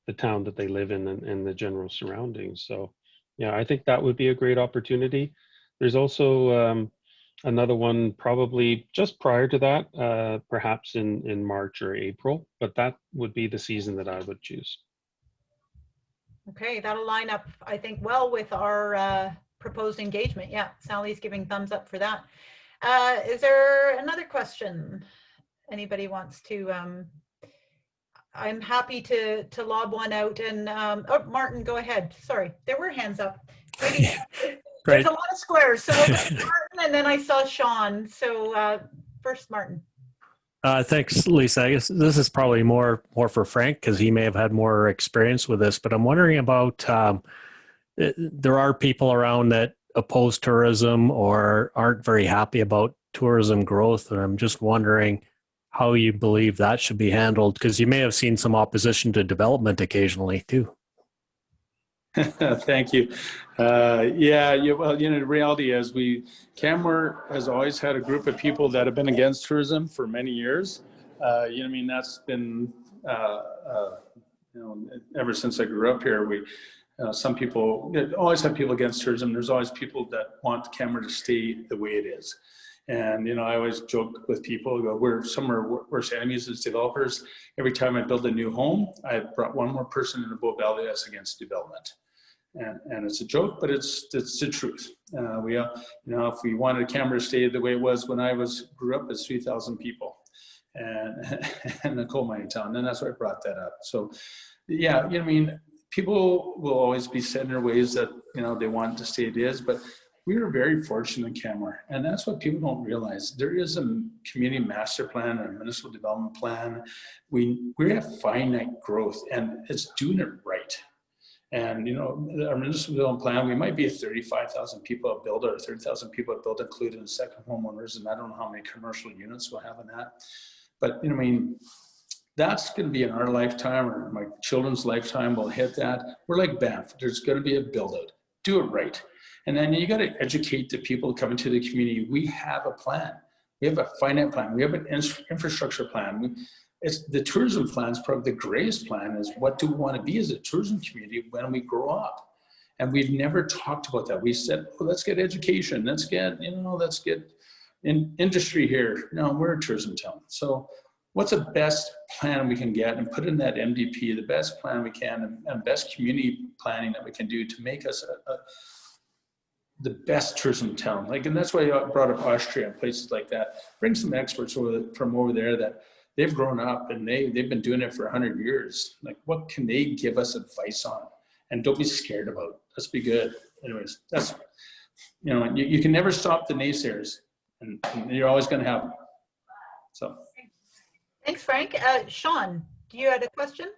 the town that they live in and the general surroundings. So yeah, I think that would be a great opportunity. There's also another one probably just prior to that, perhaps in March or April, but that would be the season that I would choose. Okay, that'll line up, I think, well with our proposed engagement. Yeah, Sally's giving thumbs up for that. Is there another question anybody wants to? I'm happy to lob one out. And oh, Martin, go ahead. Sorry, there were hands up. Maybe, there's a lot of squares. So we'll go to Martin, and then I saw Sean. So first, Martin. Thanks, Lisa. I guess this is probably more for Frank because he may have had more experience with this. But I'm wondering about there are people around that oppose tourism or aren't very happy about tourism growth, and I'm just wondering how you believe that should be handled, because you may have seen some opposition to development occasionally too. Thank you. Yeah, well, you know, the reality is Canmore has always had a group of people that have been against tourism for many years. You know what I mean? That's been, you know, ever since I grew up here, some people always have people against tourism. There's always people that want Canmore to stay the way it is. And, you know, I always joke with people, we're some of our worst enemies as developers. Every time I build a new home, I brought one more person in the Bow Valley that's against development. And it's a joke, but it's the truth. You know, if we wanted Canmore to stay the way it was when I grew up, it's 3,000 people and a coal mining town. And that's why I brought that up. So, yeah, you know what I mean? People will always be set in their ways that, you know, they want to stay it is, but we are very fortunate in Canmore, and that's what people don't realize. There is a community master plan and a municipal development plan. We have finite growth, and it's doing it right. And, you know, our municipal development plan, we might be 35,000 people at build or 30,000 people at build, including second homeowners, and I don't know how many commercial units we'll have in that. But, you know, I mean, that's going to be in our lifetime, or my children's lifetime will hit that. We're like Banff. There's going to be a build out. Do it right. And then you got to educate the people coming to the community. We have a plan. We have a finance plan. We have an infrastructure plan. It's the tourism plan is probably the greatest plan. Is what do we want to be as a tourism community when we grow up? And we've never talked about that. We said, oh, let's get education. Let's get, you know, let's get industry here. No, we're a tourism town. So what's the best plan we can get and put in that MDP, the best plan we can and best community planning that we can do to make us the best tourism town. Like, and that's why I brought up Austria and places like that. Bring some experts from over there that they've grown up and they've been doing it for 100 years. Like, what can they give us advice on? And don't be scared about it. Let's be good. Anyways, that's, you know, you can never stop the naysayers, and you're always going to have them. So. Thanks, Frank. Sean, do you have a question?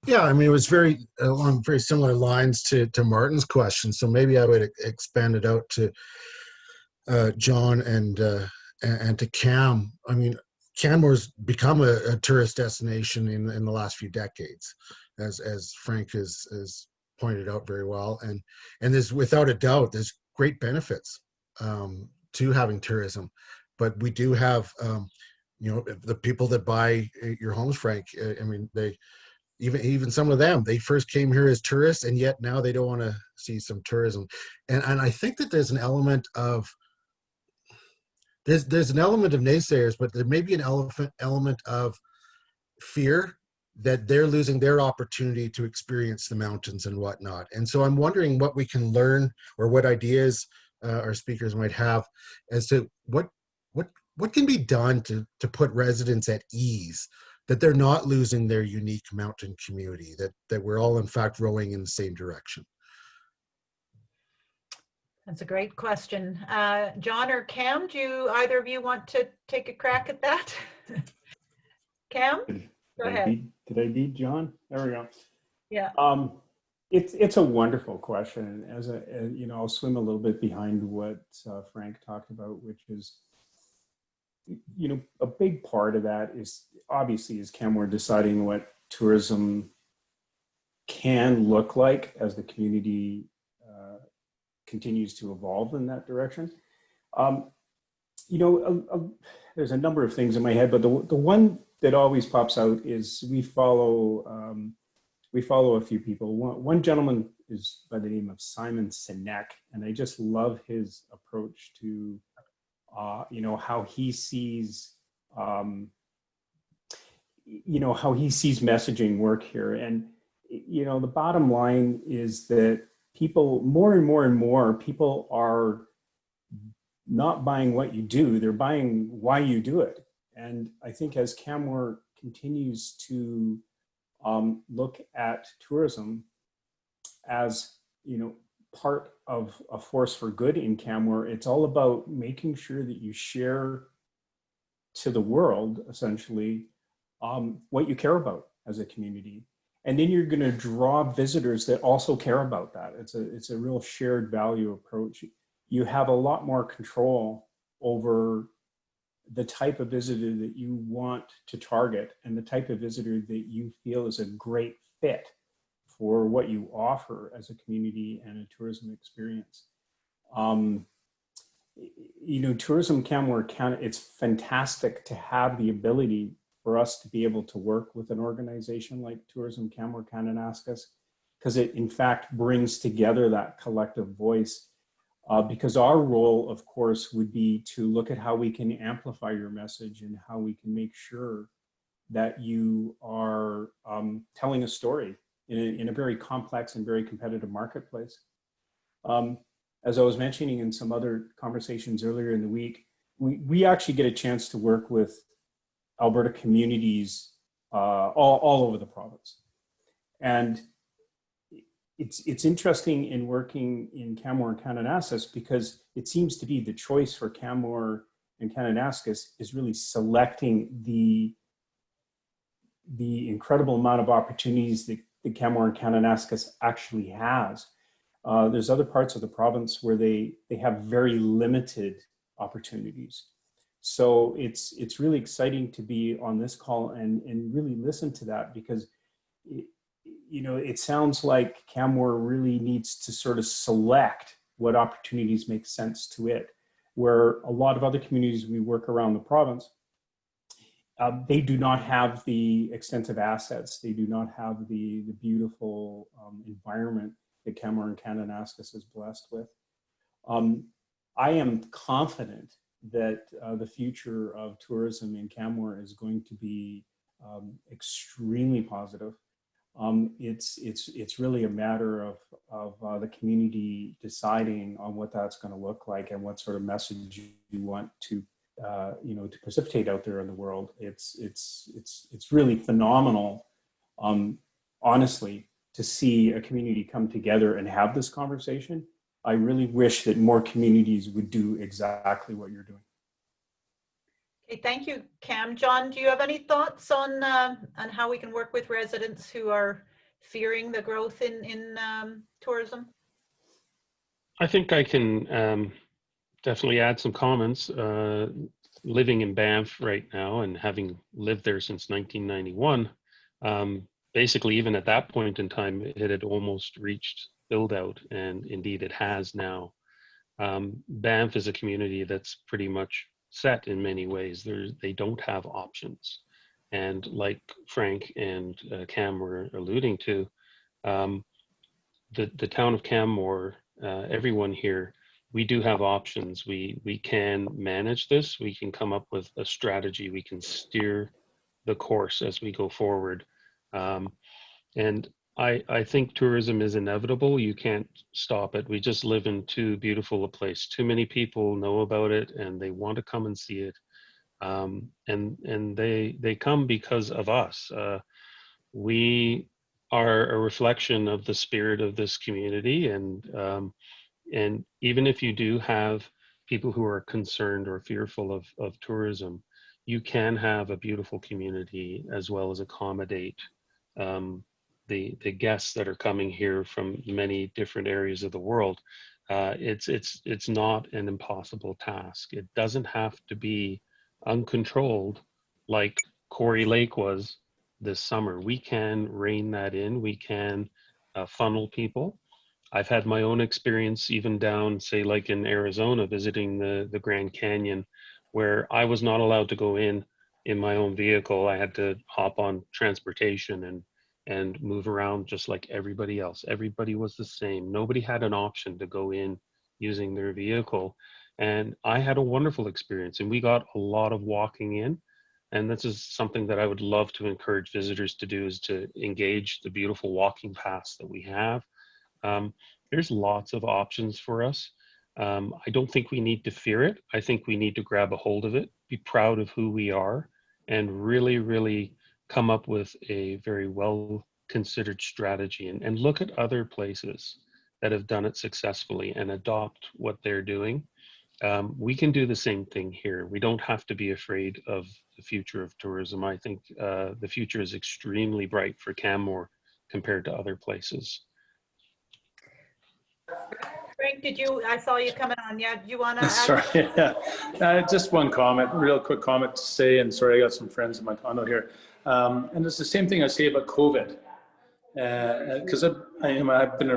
Yeah, I mean, it was very along very similar lines to Martin's question. So maybe I would expand it out to John and to Cam. I mean, Canmore's become a tourist destination in the last few decades, as Frank has pointed out very well. And there's, without a doubt, there's great benefits to having tourism. But we do have, you know, the people that buy your homes, Frank, I mean, they, even some of them, they first came here as tourists, and yet now they don't want to see some tourism. And I think that there's an element of, there's an element of naysayers, but there may be an element of fear that they're losing their opportunity to experience the mountains and whatnot. And so I'm wondering what we can learn, or what ideas our speakers might have as to what can be done to put residents at ease, that they're not losing their unique mountain community, that we're all in fact rowing in the same direction. That's a great question. John or Cam, do either of you want to take a crack at that? Cam, go ahead. Did I beat John? There we go. Yeah. It's a wonderful question. As you know, I'll swim a little bit behind what Frank talked about, which is, you know, a big part of that is obviously is Canmore deciding what tourism can look like as the community continues to evolve in that direction. You know, there's a number of things in my head, but the one that always pops out is we follow a few people. One gentleman is by the name of Simon Sinek, and I just love his approach to you know, how he sees you know, how he sees messaging work here. And you know, the bottom line is that people, more and more people are not buying what you do, they're buying why you do it. And I think as Canmore continues to look at tourism as, you know, part of a force for good in Canmore, it's all about making sure that you share to the world, essentially, what you care about as a community. And then you're going to draw visitors that also care about that. It's a real shared value approach. You have a lot more control over the type of visitor that you want to target and the type of visitor that you feel is a great fit for what you offer as a community and a tourism experience. You know, Tourism Canmore, it's fantastic to have the ability for us to be able to work with an organization like Tourism Canmore Kananaskis, because it in fact brings together that collective voice. Because our role, of course, would be to look at how we can amplify your message and how we can make sure that you are telling a story in a very complex and very competitive marketplace. As I was mentioning in some other conversations earlier in the week, we actually get a chance to work with Alberta communities all over the province. And it's interesting in working in Canmore and Kananaskis because it seems to be the choice for Canmore and Kananaskis is really selecting the incredible amount of opportunities that Canmore and Kananaskis actually has. There's other parts of the province where they have very limited opportunities. So it's really exciting to be on this call and really listen to that, because you know, it sounds like Canmore really needs to sort of select what opportunities make sense to it, where a lot of other communities we work around the province, they do not have the extensive assets. They do not have the beautiful environment that Canmore and Kananaskis is blessed with. I am confident that the future of tourism in Canmore is going to be extremely positive. It's really a matter of the community deciding on what that's going to look like and what sort of message you want to to precipitate out there in the world. It's really phenomenal, honestly, to see a community come together and have this conversation. I really wish that more communities would do exactly what you're doing. Okay, thank you, Cam. John, do you have any thoughts on how we can work with residents who are fearing the growth in tourism? I think I can definitely add some comments. Living in Banff right now and having lived there since 1991, basically even at that point in time, it had almost reached build out, and indeed it has now. Banff is a community that's pretty much set in many ways. They don't have options. And like Frank and Cam were alluding to, the town of Canmore, everyone here, we do have options. We can manage this. We can come up with a strategy. We can steer the course as we go forward. And I think tourism is inevitable. You can't stop it. We just live in too beautiful a place. Too many people know about it and they want to come and see it. And they come because of us. We are a reflection of the spirit of this community, and even if you do have people who are concerned or fearful of tourism, you can have a beautiful community as well as accommodate the guests that are coming here from many different areas of the world. It's not an impossible task. It doesn't have to be uncontrolled like Quarry Lake was this summer. We can rein that in. We can funnel people. I've had my own experience even down, say, like in Arizona, visiting the Grand Canyon, where I was not allowed to go in my own vehicle. I had to hop on transportation and move around just like everybody else. Everybody was the same. Nobody had an option to go in using their vehicle. And I had a wonderful experience, and we got a lot of walking in. And this is something that I would love to encourage visitors to do, is to engage the beautiful walking paths that we have. There's lots of options for us. I don't think we need to fear it. I think we need to grab a hold of it, be proud of who we are, and really, really come up with a very well considered strategy and look at other places that have done it successfully and adopt what they're doing. We can do the same thing here. We don't have to be afraid of the future of tourism. I think the future is extremely bright for Canmore compared to other places. Frank, I saw you coming on. Yeah, do you want to add? Sorry, yeah. Just one comment, real quick comment to say, and sorry, I got some friends in my condo here. And it's the same thing I say about COVID. Because I've been,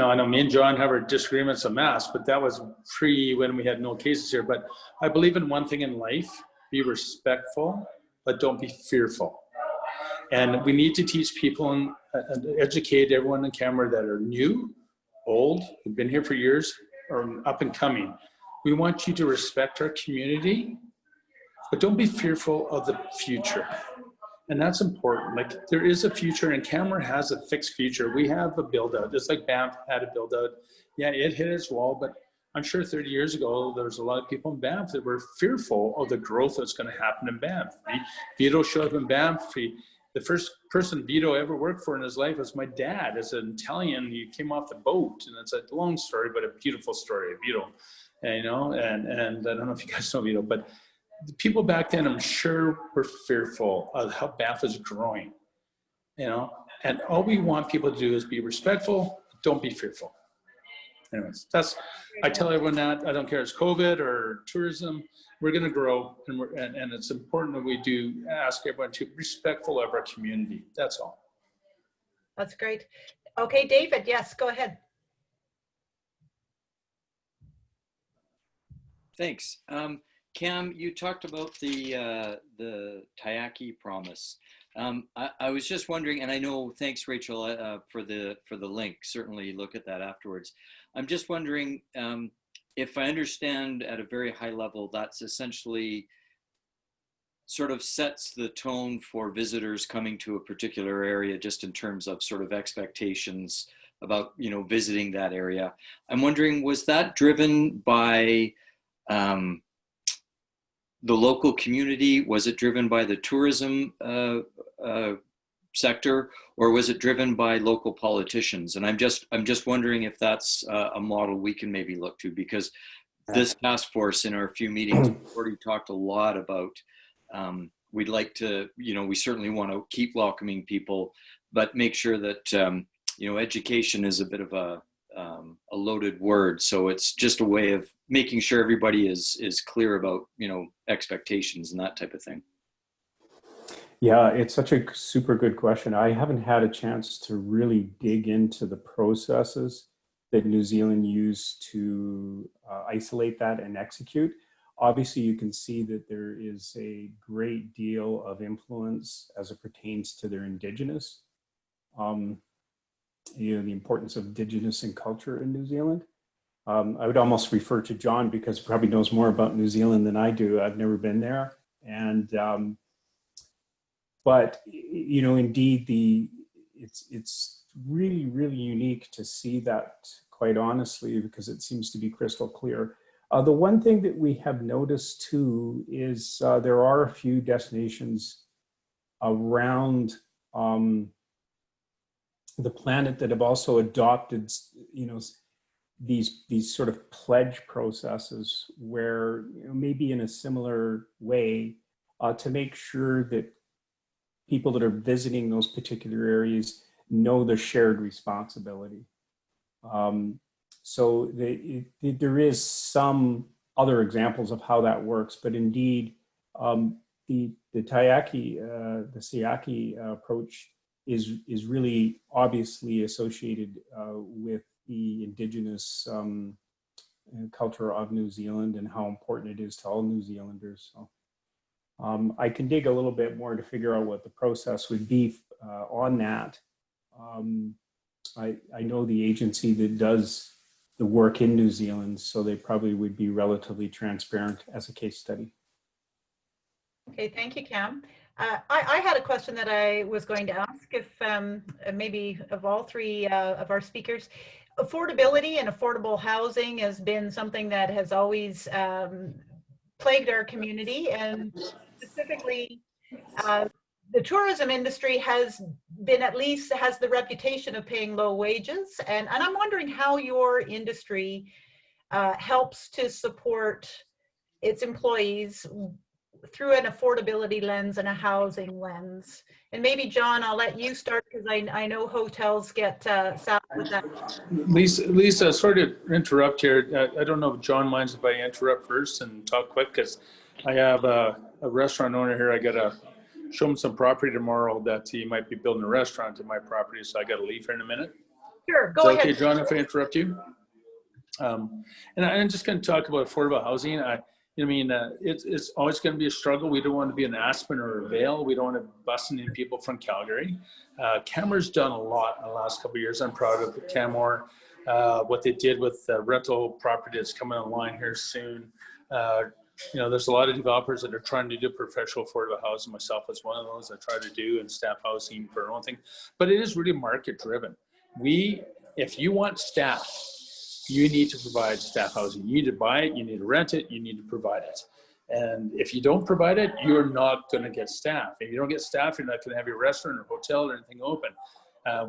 I know me and John have our disagreements on masks, but that was pre when we had no cases here. But I believe in one thing in life: be respectful, but don't be fearful. And we need to teach people and educate everyone in Canmore that are new, old, who've been here for years, or up and coming. We want you to respect our community, but don't be fearful of the future. And that's important. Like, there is a future, and Canmore has a fixed future. We have a build out, just like Banff had a build out. Yeah, it hit its wall, but I'm sure 30 years ago, there was a lot of people in Banff that were fearful of the growth that's going to happen in Banff. Vito showed up in Banff. The first person Vito ever worked for in his life was my dad. As an Italian, he came off the boat, and it's a long story, but a beautiful story of Vito. And, and I don't know if you guys know Vito, but the people back then, I'm sure, were fearful of how Banff is growing, and all we want people to do is be respectful, don't be fearful. Anyways, I tell everyone that. I don't care if it's COVID or tourism, we're going to grow, and it's important that we do ask everyone to be respectful of our community. That's all. That's great. Okay, David, yes, go ahead. Thanks. Cam, you talked about the Taiyaki promise. I was just wondering, and I know, thanks Rachel for the link. Certainly look at that afterwards. I'm just wondering, if I understand at a very high level, that's essentially sort of sets the tone for visitors coming to a particular area, just in terms of sort of expectations about, you know, visiting that area. I'm wondering, was that driven by the local community? Was it driven by the tourism sector, or was it driven by local politicians? And I'm just wondering if that's a model we can maybe look to, because this task force in our few meetings already talked a lot about, we'd like to, you know, we certainly want to keep welcoming people, but make sure that, you know, education is a bit of a loaded word. So it's just a way of making sure everybody is clear about, you know, expectations and that type of thing. Yeah, it's such a super good question. I haven't had a chance to really dig into the processes that New Zealand used to isolate that and execute. Obviously, you can see that there is a great deal of influence as it pertains to their Indigenous, you know, the importance of Indigenous and culture in New Zealand. I would almost refer to John, because he probably knows more about New Zealand than I do. I've never been there. And but you know, indeed, it's really, really unique to see that, quite honestly, because it seems to be crystal clear. The one thing that we have noticed too is there are a few destinations around the planet that have also adopted, you know, these sort of pledge processes where, you know, maybe in a similar way to make sure that people that are visiting those particular areas know the shared responsibility. So there is some other examples of how that works, but indeed, the Sayaki approach is really obviously associated with the Indigenous culture of New Zealand and how important it is to all New Zealanders. So I can dig a little bit more to figure out what the process would be on that. I know the agency that does the work in New Zealand, so they probably would be relatively transparent as a case study. Okay, thank you, Cam. I had a question that I was going to ask, if maybe of all three of our speakers. Affordability and affordable housing has been something that has always plagued our community, and specifically the tourism industry has the reputation of paying low wages, and I'm wondering how your industry helps to support its employees through an affordability lens and a housing lens. And maybe John, I'll let you start, because I know hotels get saddled with that. Lisa, sorry to interrupt here. I don't know if John minds if I interrupt first and talk quick, because I have a restaurant owner here. I got to show him some property tomorrow that he might be building a restaurant at my property, so I got to leave here in a minute. Sure, go ahead. Okay, John, if I interrupt you. And I'm just going to talk about affordable housing. It's always going to be a struggle. We don't want to be an Aspen or a Vail. We don't want to busting in people from Calgary. Canmore's done a lot in the last couple of years. I'm proud of Canmore, what they did with the rental property that's coming online here soon. There's a lot of developers that are trying to do professional affordable housing. Myself is one of those I try to do, and staff housing for our own thing. But it is really market driven. If you want staff, you need to provide staff housing. You need to buy it, you need to rent it, you need to provide it. And if you don't provide it, you're not going to get staff. If you don't get staff, you're not going to have your restaurant or hotel or anything open.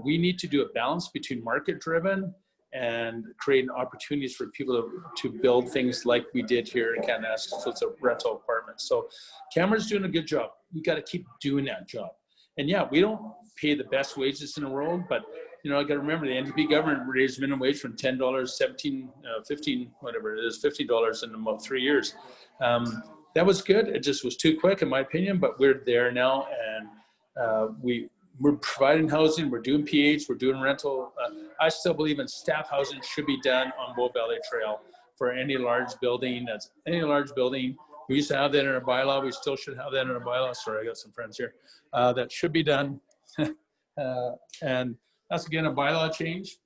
We need to do a balance between market driven and creating opportunities for people to build things like we did here in Canada. So it's a rental apartment. So Canmore's doing a good job. We got to keep doing that job. And yeah, we don't pay the best wages in the world, but I got to remember the NDP government raised minimum wage from $10, $17, $15, whatever it is, $50 in about 3 years. That was good. It just was too quick, in my opinion, but we're there now, and we're providing housing, we're doing PH, we're doing rental. I still believe in staff housing should be done on Bow Valley Trail for any large building. We used to have that in our bylaw. We still should have that in our bylaw. Sorry, I got some friends here. That should be done. And that's, again, a bylaw change,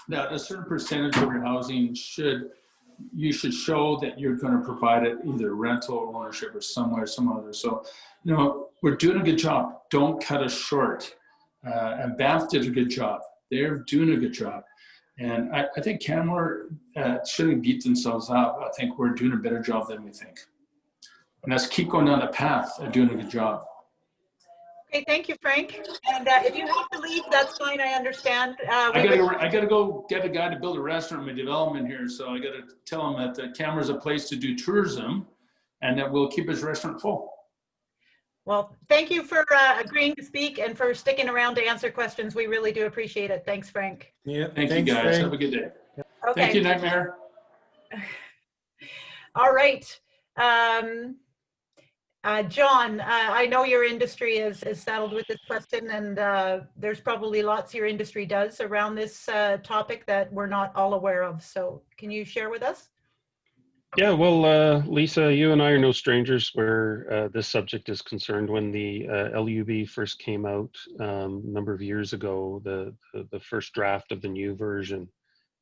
that a certain percentage of your housing should you should show that you're going to provide it either rental or ownership or somewhere, some other. So, you know, we're doing a good job. Don't cut us short. And Banff did a good job. They're doing a good job. And I think Canmore shouldn't beat themselves up. I think we're doing a better job than we think. And let's keep going down the path of doing a good job. Okay, thank you, Frank. And if you have to leave, that's fine. I understand. I gotta go get a guy to build a restaurant in my development here. So I gotta tell him that Canmore is a place to do tourism, and that we'll keep his restaurant full. Well, thank you for agreeing to speak and for sticking around to answer questions. We really do appreciate it. Thanks, Frank. Yeah. Thank you, guys. Frank. Have a good day. Okay. Thank you, Nightmare. All right. John, I know your industry is saddled with this question, and there's probably lots your industry does around this topic that we're not all aware of. So can you share with us? Yeah, well, Lisa, you and I are no strangers where this subject is concerned. When the LUB first came out a number of years ago, the first draft of the new version,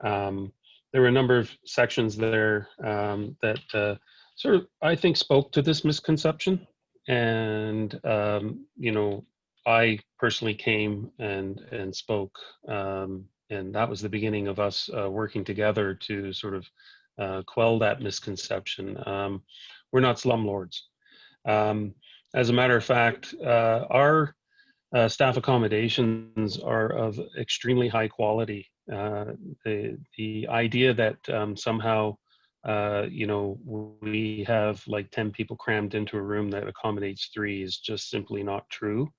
there were a number of sections there that sort of, I think, spoke to this misconception. And, you know, I personally came and spoke, and that was the beginning of us working together to sort of quell that misconception. We're not slumlords. As a matter of fact, our staff accommodations are of extremely high quality. The idea that somehow, you know, we have like 10 people crammed into a room that accommodates 3 is just simply not true.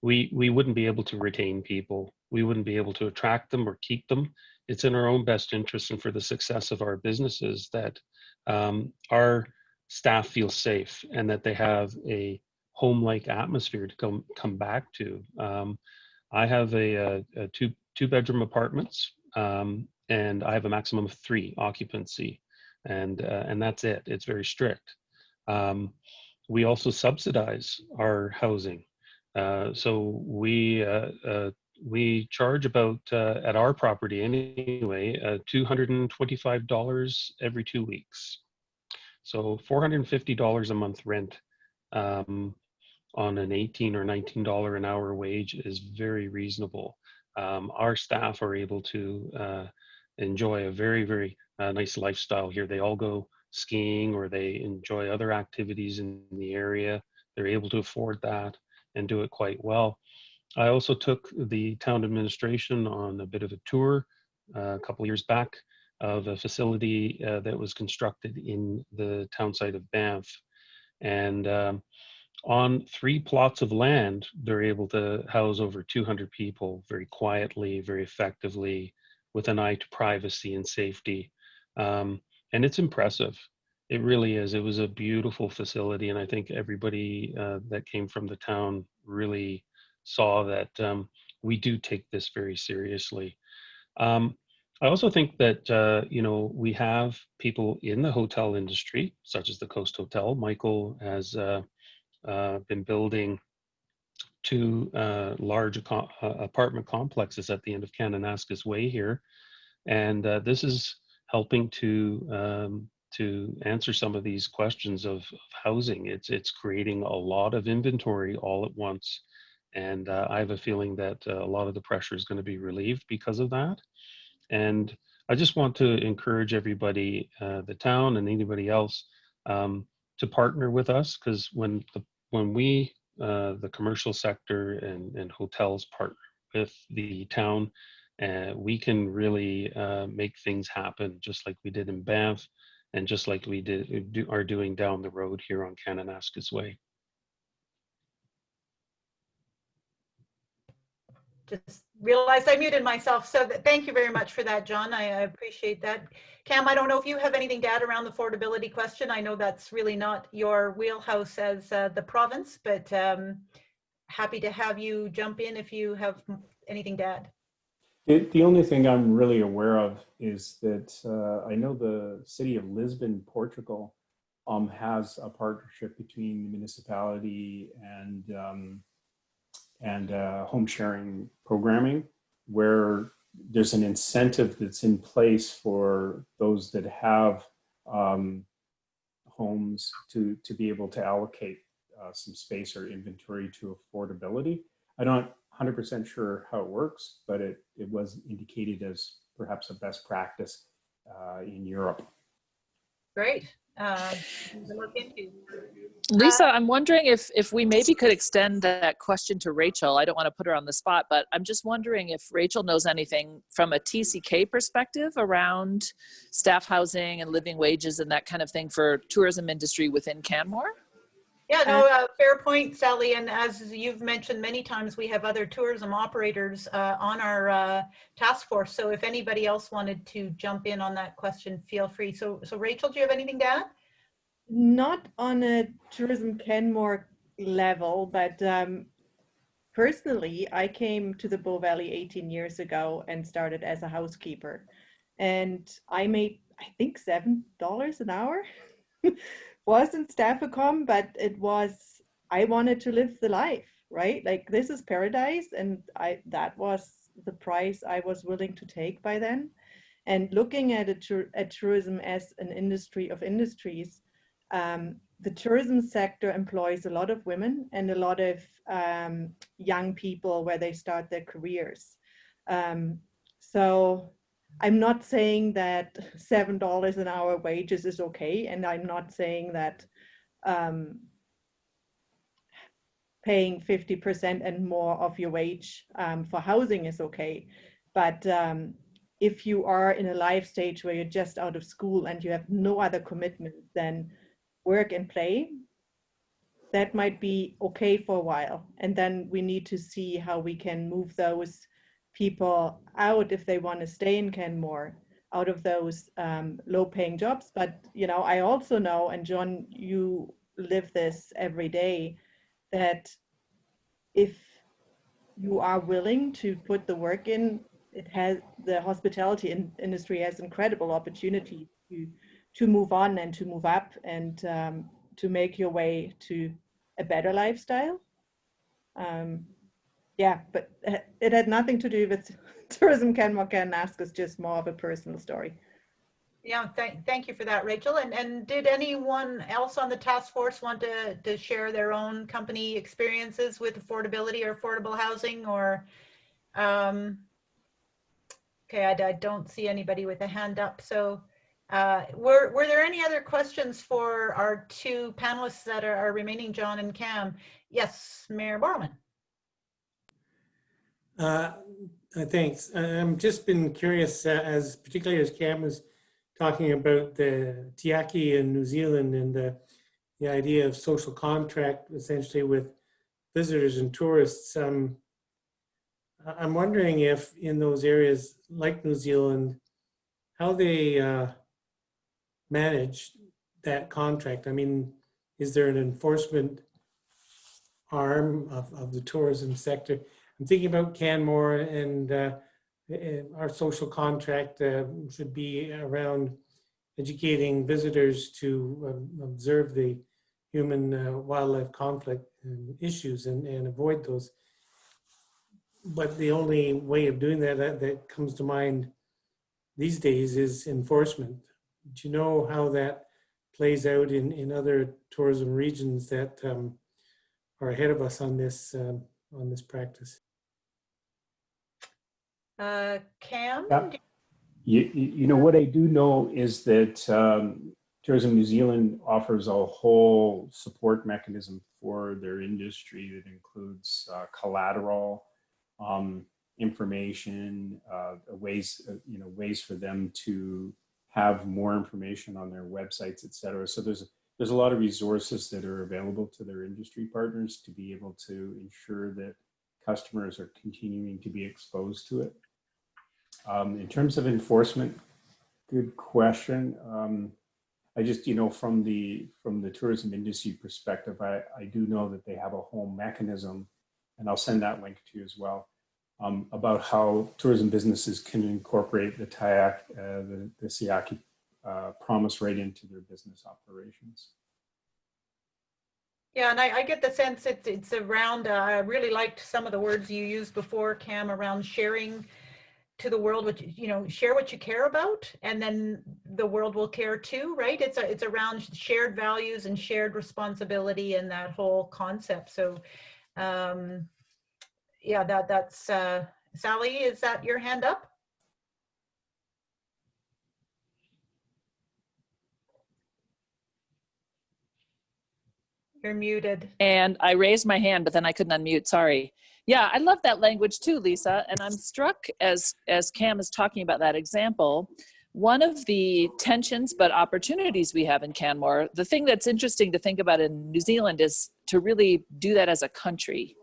We wouldn't be able to retain people. We wouldn't be able to attract them or keep them. It's in our own best interest and for the success of our businesses that our staff feel safe and that they have a home-like atmosphere to come back to. I have a two-bedroom apartments, and I have a maximum of 3 occupancy, and that's it. It's very strict. We also subsidize our housing, so we charge about at our property anyway, $225 every 2 weeks, so $450 a month rent. On an $18 or $19 an hour wage is very reasonable. Our staff are able to enjoy a very, very nice lifestyle here. They all go skiing or they enjoy other activities in the area. They're able to afford that and do it quite well. I also took the town administration on a bit of a tour a couple of years back of a facility that was constructed in the town site of Banff. And on 3 plots of land, they're able to house over 200 people very quietly, very effectively, with an eye to privacy and safety. And it's impressive. It really is. It was a beautiful facility. And I think everybody that came from the town really saw that we do take this very seriously. I also think that, you know, we have people in the hotel industry, such as the Coast Hotel. Michael has been building 2 large apartment complexes at the end of Kananaskis Way here. And this is helping to answer some of these questions of housing. It's creating a lot of inventory all at once. And I have a feeling that a lot of the pressure is going to be relieved because of that. And I just want to encourage everybody, the town and anybody else, to partner with us, because when we, the commercial sector and hotels partner with the town, we can really make things happen, just like we did in Banff, and just like we are doing down the road here on Kananaskis Way. Just realized I muted myself. So thank you very much for that, John. I appreciate that. Cam, I don't know if you have anything to add around the affordability question. I know that's really not your wheelhouse as the province, but happy to have you jump in if you have anything to add. The only thing I'm really aware of is that I know the city of Lisbon, Portugal, has a partnership between the municipality and home sharing programming, where there's an incentive that's in place for those that have homes to be able to allocate some space or inventory to affordability. I'm not 100% sure how it works, but it was indicated as perhaps a best practice in Europe. Great. To look into. Lisa, I'm wondering if we maybe could extend that question to Rachel. I don't want to put her on the spot, but I'm just wondering if Rachel knows anything from a TCK perspective around staff housing and living wages and that kind of thing for tourism industry within Canmore. Yeah, no, fair point, Sally. And as you've mentioned many times, we have other tourism operators on our task force. So if anybody else wanted to jump in on that question, feel free. So Rachel, do you have anything to add? Not on a tourism Canmore level, but personally, I came to the Bow Valley 18 years ago and started as a housekeeper. And I made, I think, $7 an hour. Wasn't staff-accom, but it was, I wanted to live the life, right? Like, this is paradise, and that was the price I was willing to take by then. And looking at tourism as an industry of industries, the tourism sector employs a lot of women and a lot of young people where they start their careers. So I'm not saying that $7 an hour wages is okay, and I'm not saying that paying 50% and more of your wage for housing is okay. But if you are in a life stage where you're just out of school and you have no other commitment than work and play, that might be okay for a while. And then we need to see how we can move those people out if they want to stay in Canmore, out of those low-paying jobs. But I also know, and John, you live this every day, that if you are willing to put the work in, the hospitality industry has incredible opportunity to move on and to move up and to make your way to a better lifestyle. Yeah, but it had nothing to do with tourism Canmore can ask us, just more of a personal story. Yeah, thank you for that, Rachel. And did anyone else on the task force want to share their own company experiences with affordability or affordable housing? Or okay, I don't see anybody with a hand up. So were there any other questions for our two panelists that are remaining, John and Cam? Yes, Mayor Borman. Thanks. I've just been curious, particularly as Cam was talking about the Tiaki in New Zealand and the idea of social contract essentially with visitors and tourists. I'm wondering if in those areas like New Zealand, how they manage that contract. I mean, is there an enforcement arm of the tourism sector? I'm thinking about Canmore, and our social contract should be around educating visitors to observe the human wildlife conflict issues and avoid those. But the only way of doing that comes to mind these days is enforcement. Do you know how that plays out in other tourism regions that are ahead of us on this practice? Cam? Yeah. What I do know is that Tourism New Zealand offers a whole support mechanism for their industry that includes collateral, information, ways for them to have more information on their websites, et cetera. So there's a lot of resources that are available to their industry partners to be able to ensure that customers are continuing to be exposed to it. In terms of enforcement, good question. I just, from the tourism industry perspective, I do know that they have a whole mechanism, and I'll send that link to you as well, about how tourism businesses can incorporate the SIACI promise right into their business operations. Yeah, and I get the sense it's around, I really liked some of the words you used before, Cam, around sharing to the world what share what you care about, and then the world will care too, right? It's around shared values and shared responsibility and that whole concept. So yeah, that's Sally, is that your hand up? You're muted. And I raised my hand, but then I couldn't unmute. Sorry. Yeah, I love that language too, Lisa. And I'm struck as Cam is talking about that example. One of the tensions but opportunities we have in Canmore, the thing that's interesting to think about in New Zealand is to really do that as a country.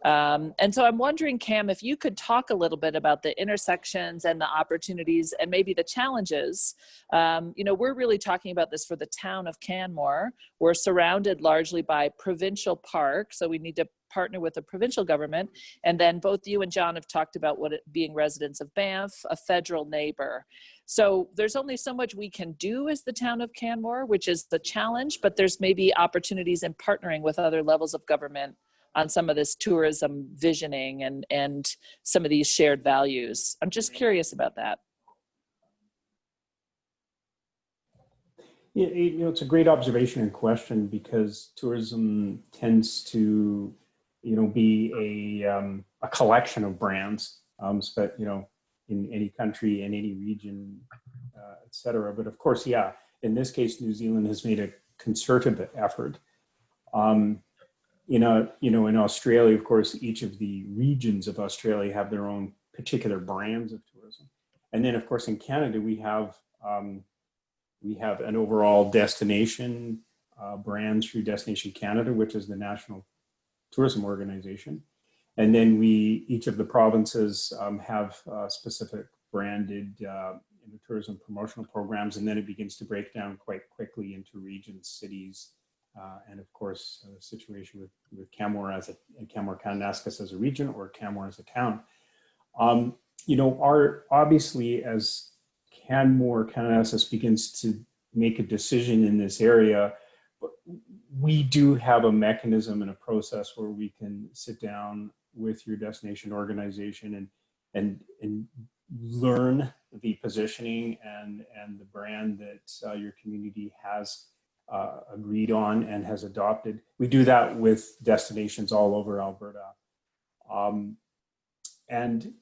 And so I'm wondering, Cam, if you could talk a little bit about the intersections and the opportunities and maybe the challenges. We're really talking about this for the town of Canmore. We're surrounded largely by provincial parks, so we need to partner with the provincial government. And then both you and John have talked about being residents of Banff, a federal neighbor. So there's only so much we can do as the town of Canmore, which is the challenge, but there's maybe opportunities in partnering with other levels of government on some of this tourism visioning and some of these shared values. I'm just curious about that. Yeah, it's a great observation and question, because tourism tends to, be a collection of brands, but in any country, in any region, et cetera. But of course, yeah, in this case, New Zealand has made a concerted effort. In Australia, of course, each of the regions of Australia have their own particular brands of tourism. And then, of course, in Canada, we have an overall destination brand through Destination Canada, which is the national tourism organization. And then each of the provinces have specific branded tourism promotional programs, and then it begins to break down quite quickly into regions, cities, and of course, the situation with Canmore Canmore Kananaskis as a region, or Canmore as a town. Obviously, as Canmore Kananaskis begins to make a decision in this area, we do have a mechanism and a process where we can sit down with your destination organization and learn the positioning and the brand that your community has agreed on and has adopted. We do that with destinations all over Alberta. And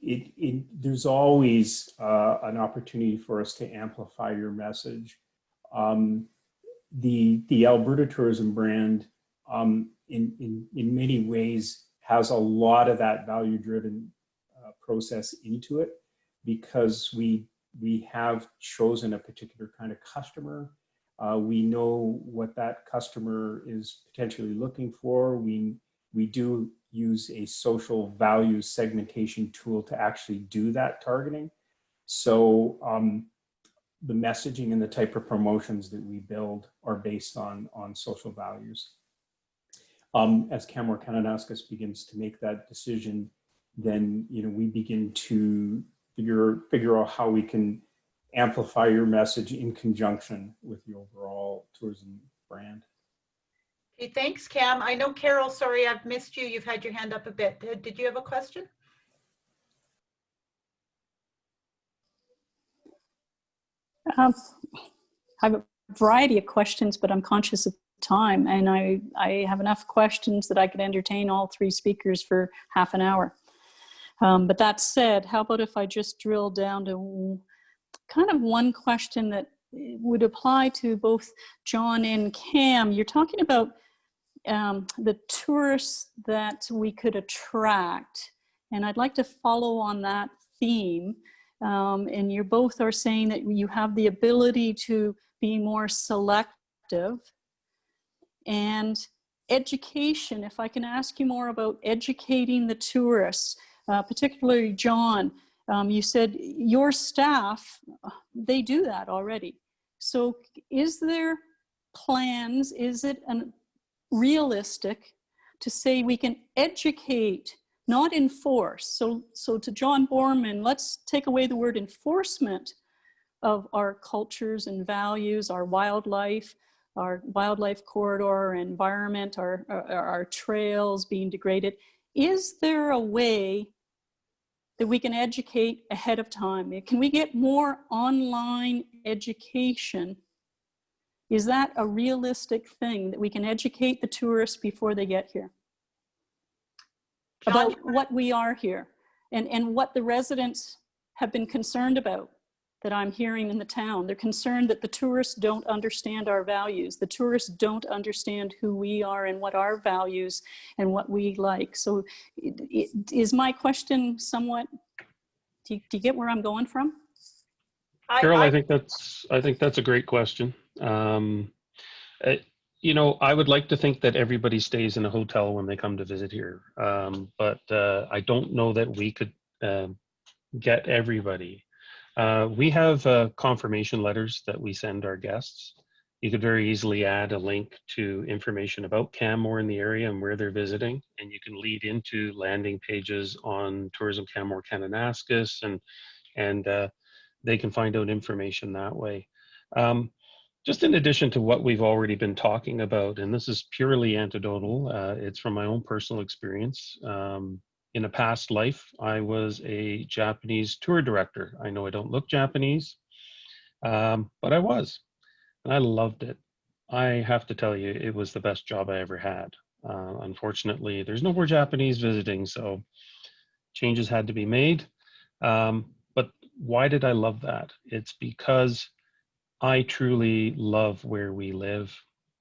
there's always an opportunity for us to amplify your message. The Alberta tourism brand, in many ways, has a lot of that value-driven process into it, because we have chosen a particular kind of customer. We know what that customer is potentially looking for. We do use a social value segmentation tool to actually do that targeting. So the messaging and the type of promotions that we build are based on social values. As Canmore Kananaskis begins to make that decision, then we begin to figure out how we can amplify your message in conjunction with the overall tourism brand. Okay, thanks, Cam. I know, Carol, sorry, I've missed you. You've had your hand up a bit. Did you have a question? I have a variety of questions, but I'm conscious of time, and I have enough questions that I could entertain all three speakers for half an hour. But that said, how about if I just drill down to kind of one question that would apply to both John and Cam. You're talking about the tourists that we could attract, and I'd like to follow on that theme. And you both are saying that you have the ability to be more selective. And education, if I can ask you more about educating the tourists, particularly John, you said your staff, they do that already. So is there plans, is it realistic to say we can educate, not enforce? So to John Borman, let's take away the word enforcement of our cultures and values, our wildlife corridor, our environment, our trails being degraded. Is there a way that we can educate ahead of time? Can we get more online education? Is that a realistic thing, that we can educate the tourists before they get here about what we are here and what the residents have been concerned about that I'm hearing in the town? They're concerned that the tourists don't understand our values. The tourists don't understand who we are and what our values and what we like. So is my question somewhat, do you get where I'm going from? Carol, I think that's a great question. You know, I would like to think that everybody stays in a hotel when they come to visit here, but I don't know that we could get everybody. We have confirmation letters that we send our guests. You could very easily add a link to information about Canmore in the area and where they're visiting, and you can lead into landing pages on Tourism Canmore Kananaskis, and they can find out information that way. Just in addition to what we've already been talking about, and this is purely anecdotal, it's from my own personal experience. In a past life, I was a Japanese tour director. I know I don't look Japanese, but I was, and I loved it. I have to tell you, it was the best job I ever had. Unfortunately, there's no more Japanese visiting, so changes had to be made. But why did I love that? It's because I truly love where we live.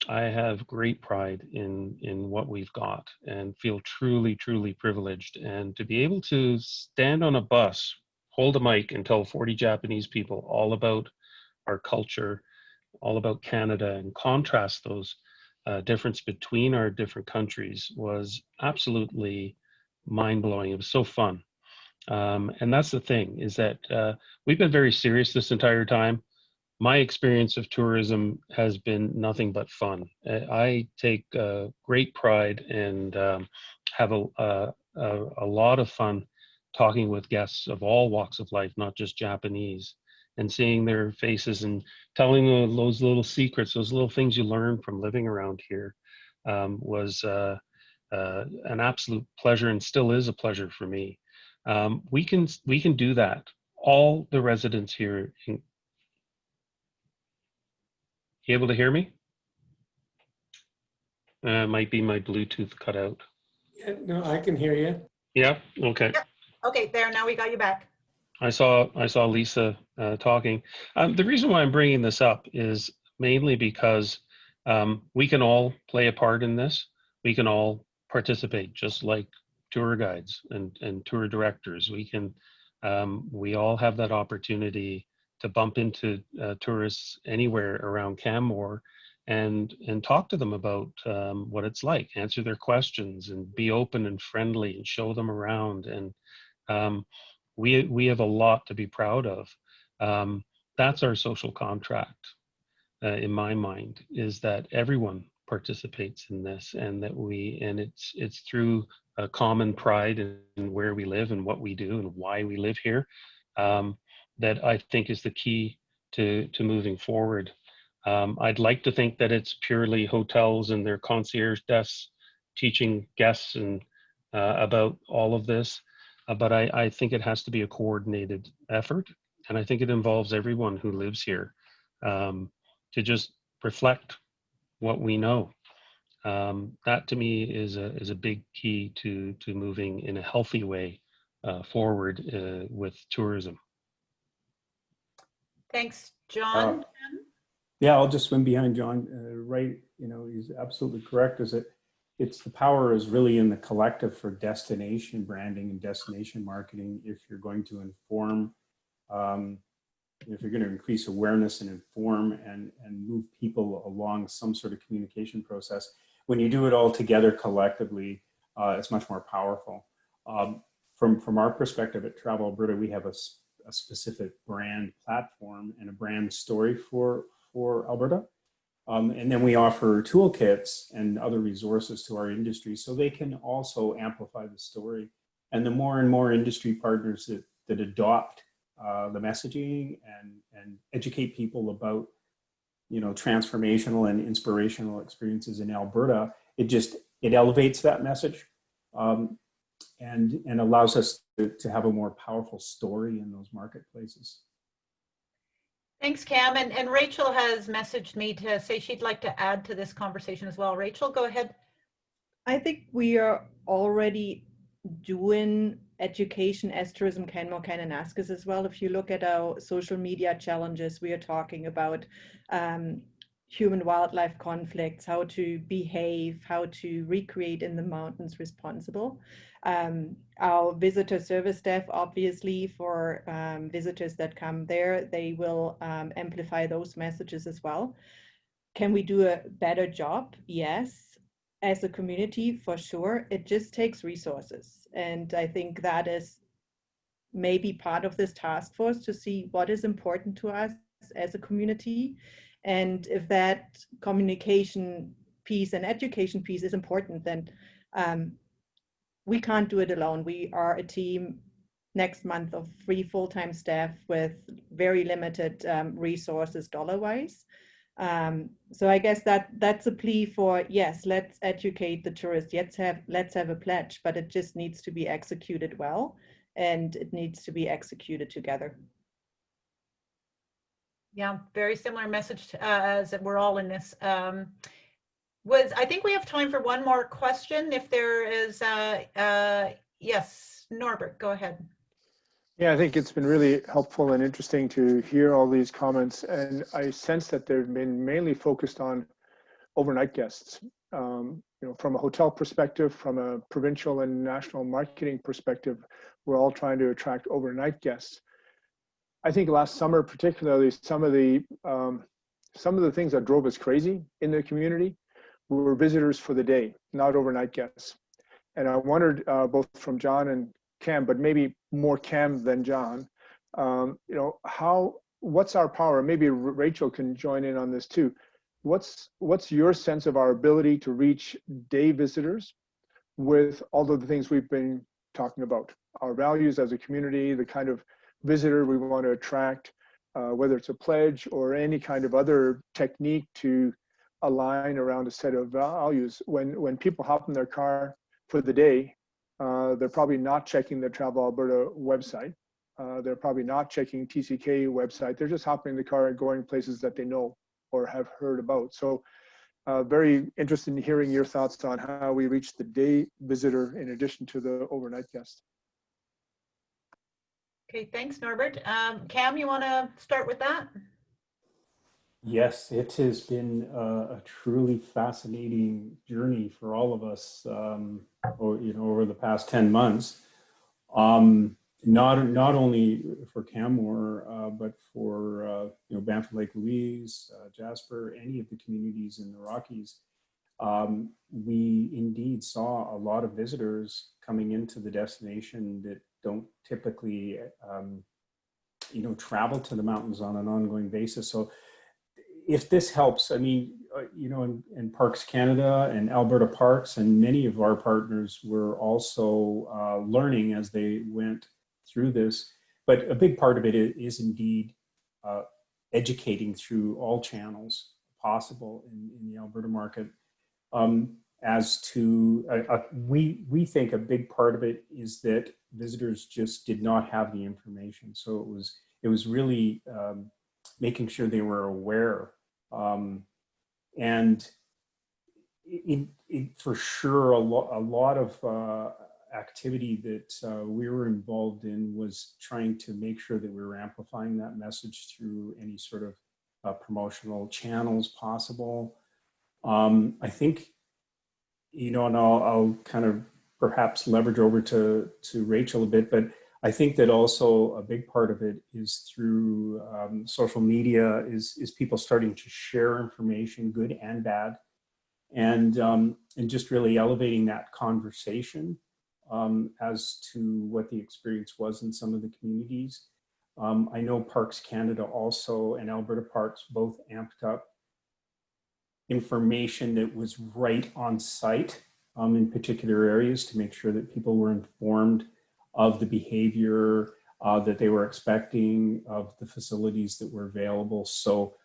I have great pride in what we've got and feel truly, truly privileged. And to be able to stand on a bus, hold a mic and tell 40 Japanese people all about our culture, all about Canada, and contrast those difference between our different countries was absolutely mind-blowing. It was so fun. And that's the thing, is that we've been very serious this entire time. My experience of tourism has been nothing but fun. I take great pride and have a lot of fun talking with guests of all walks of life, not just Japanese, and seeing their faces and telling them those little secrets, those little things you learn from living around here was an absolute pleasure, and still is a pleasure for me. We can do that. All the residents here. You able to hear me? Might be my Bluetooth cut out. Yeah, no, I can hear you. Yeah. Okay. Yep. Okay, there. Now we got you back. I saw Lisa talking. The reason why I'm bringing this up is mainly because we can all play a part in this. We can all participate, just like tour guides and tour directors. We all have that opportunity to bump into tourists anywhere around Canmore and talk to them about what it's like, answer their questions, and be open and friendly and show them around. And we have a lot to be proud of. That's our social contract, in my mind, is that everyone participates in this, and that it's through a common pride in where we live and what we do and why we live here. That I think is the key to moving forward. I'd like to think that it's purely hotels and their concierge desks teaching guests and about all of this, but I think it has to be a coordinated effort, and I think it involves everyone who lives here to just reflect what we know. That to me is a big key to moving in a healthy way forward with tourism. Thanks, John. Yeah, I'll just swim behind John. Right, he's absolutely correct. It's the power is really in the collective for destination branding and destination marketing. If you're going to inform, if you're going to increase awareness and inform and move people along some sort of communication process, when you do it all together collectively, it's much more powerful. From our perspective at Travel Alberta, we have a specific brand platform and a brand story for Alberta. And then we offer toolkits and other resources to our industry so they can also amplify the story. And the more and more industry partners that adopt the messaging and educate people about, transformational and inspirational experiences in Alberta, it elevates that message. and allows us to have a more powerful story in those marketplaces. Thanks, Cam. And Rachel has messaged me to say she'd like to add to this conversation as well. Rachel, go ahead. I think we are already doing education as Tourism Canmore can and ask us as well. If you look at our social media challenges, we are talking about human wildlife conflicts, how to behave, how to recreate in the mountains responsible. Our visitor service staff, obviously, for visitors that come there, they will amplify those messages as well. Can we do a better job? Yes. As a community, for sure, it just takes resources. And I think that is maybe part of this task force to see what is important to us as a community. And if that communication piece and education piece is important, then we can't do it alone. We are a team next month of 3 full-time staff with very limited resources dollar-wise. So I guess that's a plea for, yes, let's educate the tourists. Let's have a pledge, but it just needs to be executed well, and it needs to be executed together. Yeah, very similar message as we're all in this. I think we have time for one more question. If there is, yes, Norbert, go ahead. Yeah, I think it's been really helpful and interesting to hear all these comments. And I sense that they've been mainly focused on overnight guests. From a hotel perspective, from a provincial and national marketing perspective, we're all trying to attract overnight guests. I think last summer, particularly, some of the things that drove us crazy in the community were visitors for the day, not overnight guests. And I wondered, both from John and Cam, but maybe more Cam than John, what's our power? Maybe Rachel can join in on this too. What's your sense of our ability to reach day visitors with all of the things we've been talking about? Our values as a community, the kind of visitor we want to attract, whether it's a pledge or any kind of other technique to align around a set of values. When people hop in their car for the day, they're probably not checking the Travel Alberta website. They're probably not checking TCK website. They're just hopping in the car and going places that they know or have heard about. So very interested in hearing your thoughts on how we reach the day visitor in addition to the overnight guest. Okay, thanks, Norbert. Cam, you want to start with that? Yes, it has been a truly fascinating journey for all of us, over the past 10 months. Not only for Canmore, but for Banff Lake Louise, Jasper, any of the communities in the Rockies. We indeed saw a lot of visitors coming into the destination that don't typically, travel to the mountains on an ongoing basis. So if this helps, I mean, in Parks Canada and Alberta Parks and many of our partners were also learning as they went through this. But a big part of it is indeed educating through all channels possible in the Alberta market. As to, we think a big part of it is that visitors just did not have the information. So it was really making sure they were aware. And for sure, a lot of activity that we were involved in was trying to make sure that we were amplifying that message through any sort of promotional channels possible. I think, and I'll kind of perhaps leverage over to Rachel a bit, but I think that also a big part of it is through social media is people starting to share information, good and bad, and just really elevating that conversation as to what the experience was in some of the communities. I know Parks Canada also and Alberta Parks both amped up information that was right on site in particular areas to make sure that people were informed of the behavior that they were expecting, of the facilities that were available. So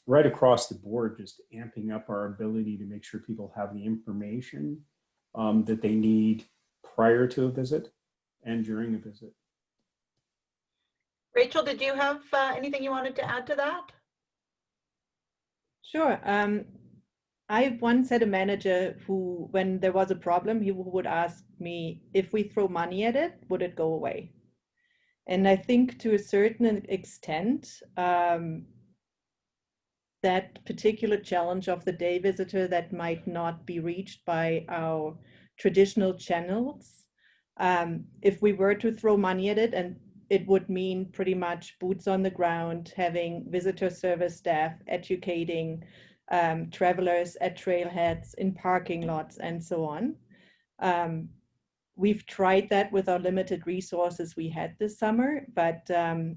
right across the board, just amping up our ability to make sure people have the information that they need prior to a visit and during a visit. Rachel, did you have anything you wanted to add to that? Sure. I once had a manager who, when there was a problem, he would ask me, if we throw money at it, would it go away? And I think to a certain extent, that particular challenge of the day visitor that might not be reached by our traditional channels, if we were to throw money at it, and it would mean pretty much boots on the ground, having visitor service staff educating travelers at trailheads, in parking lots, and so on. We've tried that with our limited resources we had this summer, but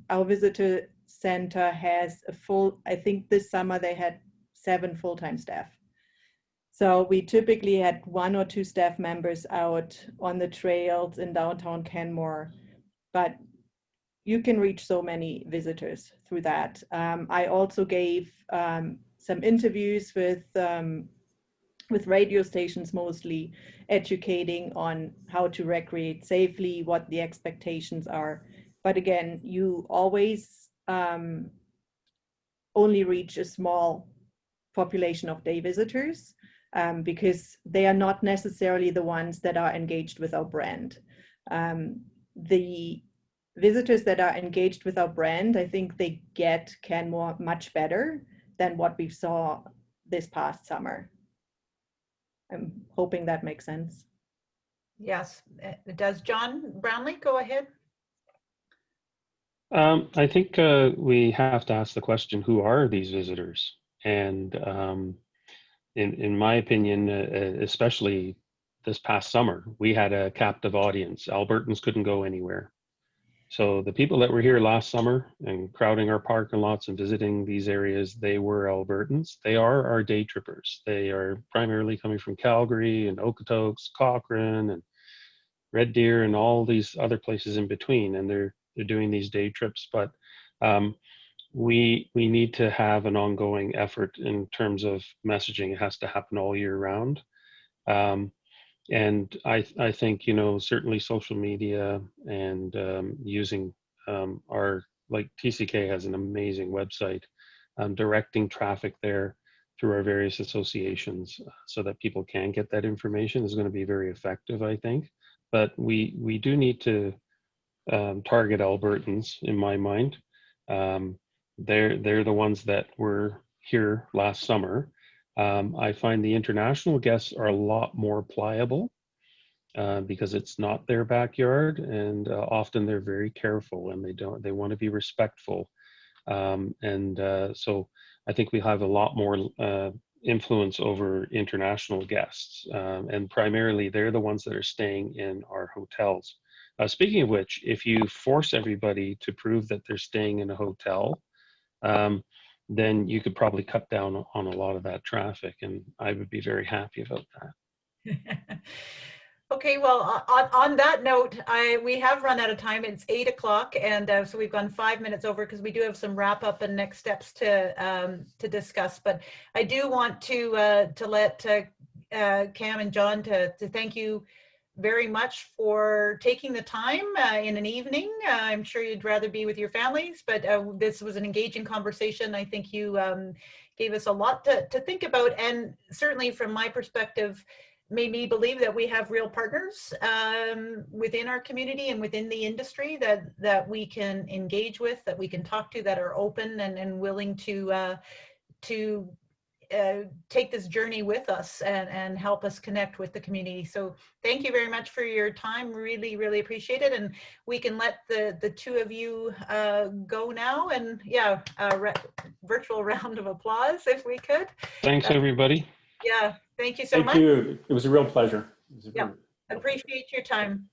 our visitor center has a full, I think this summer they had 7 full-time staff. So we typically had 1 or 2 staff members out on the trails in downtown Canmore, but you can reach so many visitors through that. I also gave some interviews with radio stations, mostly educating on how to recreate safely, what the expectations are. But again, you always only reach a small population of day visitors because they are not necessarily the ones that are engaged with our brand. The visitors that are engaged with our brand, I think they get Canmore much better than what we saw this past summer. I'm hoping that makes sense. Yes, it does. John Brownlee, go ahead. I think we have to ask the question, who are these visitors? And in my opinion, especially this past summer, we had a captive audience. Albertans couldn't go anywhere. So the people that were here last summer and crowding our parking lots and visiting these areas, they were Albertans. They are our day trippers. They are primarily coming from Calgary and Okotoks, Cochrane and Red Deer and all these other places in between. And they're doing these day trips. But we need to have an ongoing effort in terms of messaging. It has to happen all year round. And I think, you know, certainly social media and using our, like TCK has an amazing website, directing traffic there through our various associations so that people can get that information is going to be very effective, I think. But we do need to target Albertans, in my mind. They're the ones that were here last summer. I find the international guests are a lot more pliable because it's not their backyard, and often they're very careful and they want to be respectful. So I think we have a lot more influence over international guests, and primarily they're the ones that are staying in our hotels. Speaking of which, if you force everybody to prove that they're staying in a hotel, then you could probably cut down on a lot of that traffic, and I would be very happy about that. Okay, well, on that note, we have run out of time. It's 8 o'clock, and so we've gone 5 minutes over because we do have some wrap up and next steps to discuss. But I do want to let Cam and John to thank you very much for taking the time in an evening. I'm sure you'd rather be with your families, but this was an engaging conversation. I think you gave us a lot to think about, and certainly from my perspective, made me believe that we have real partners within our community and within the industry that we can engage with, that we can talk to, that are open and willing to take this journey with us and help us connect with the community. So thank you very much for your time. Really, really appreciate it. And we can let the two of you go now. And yeah, virtual round of applause if we could. Thanks, everybody. Yeah, thank you so much. Thank you. It was a real pleasure. Yeah, appreciate your time.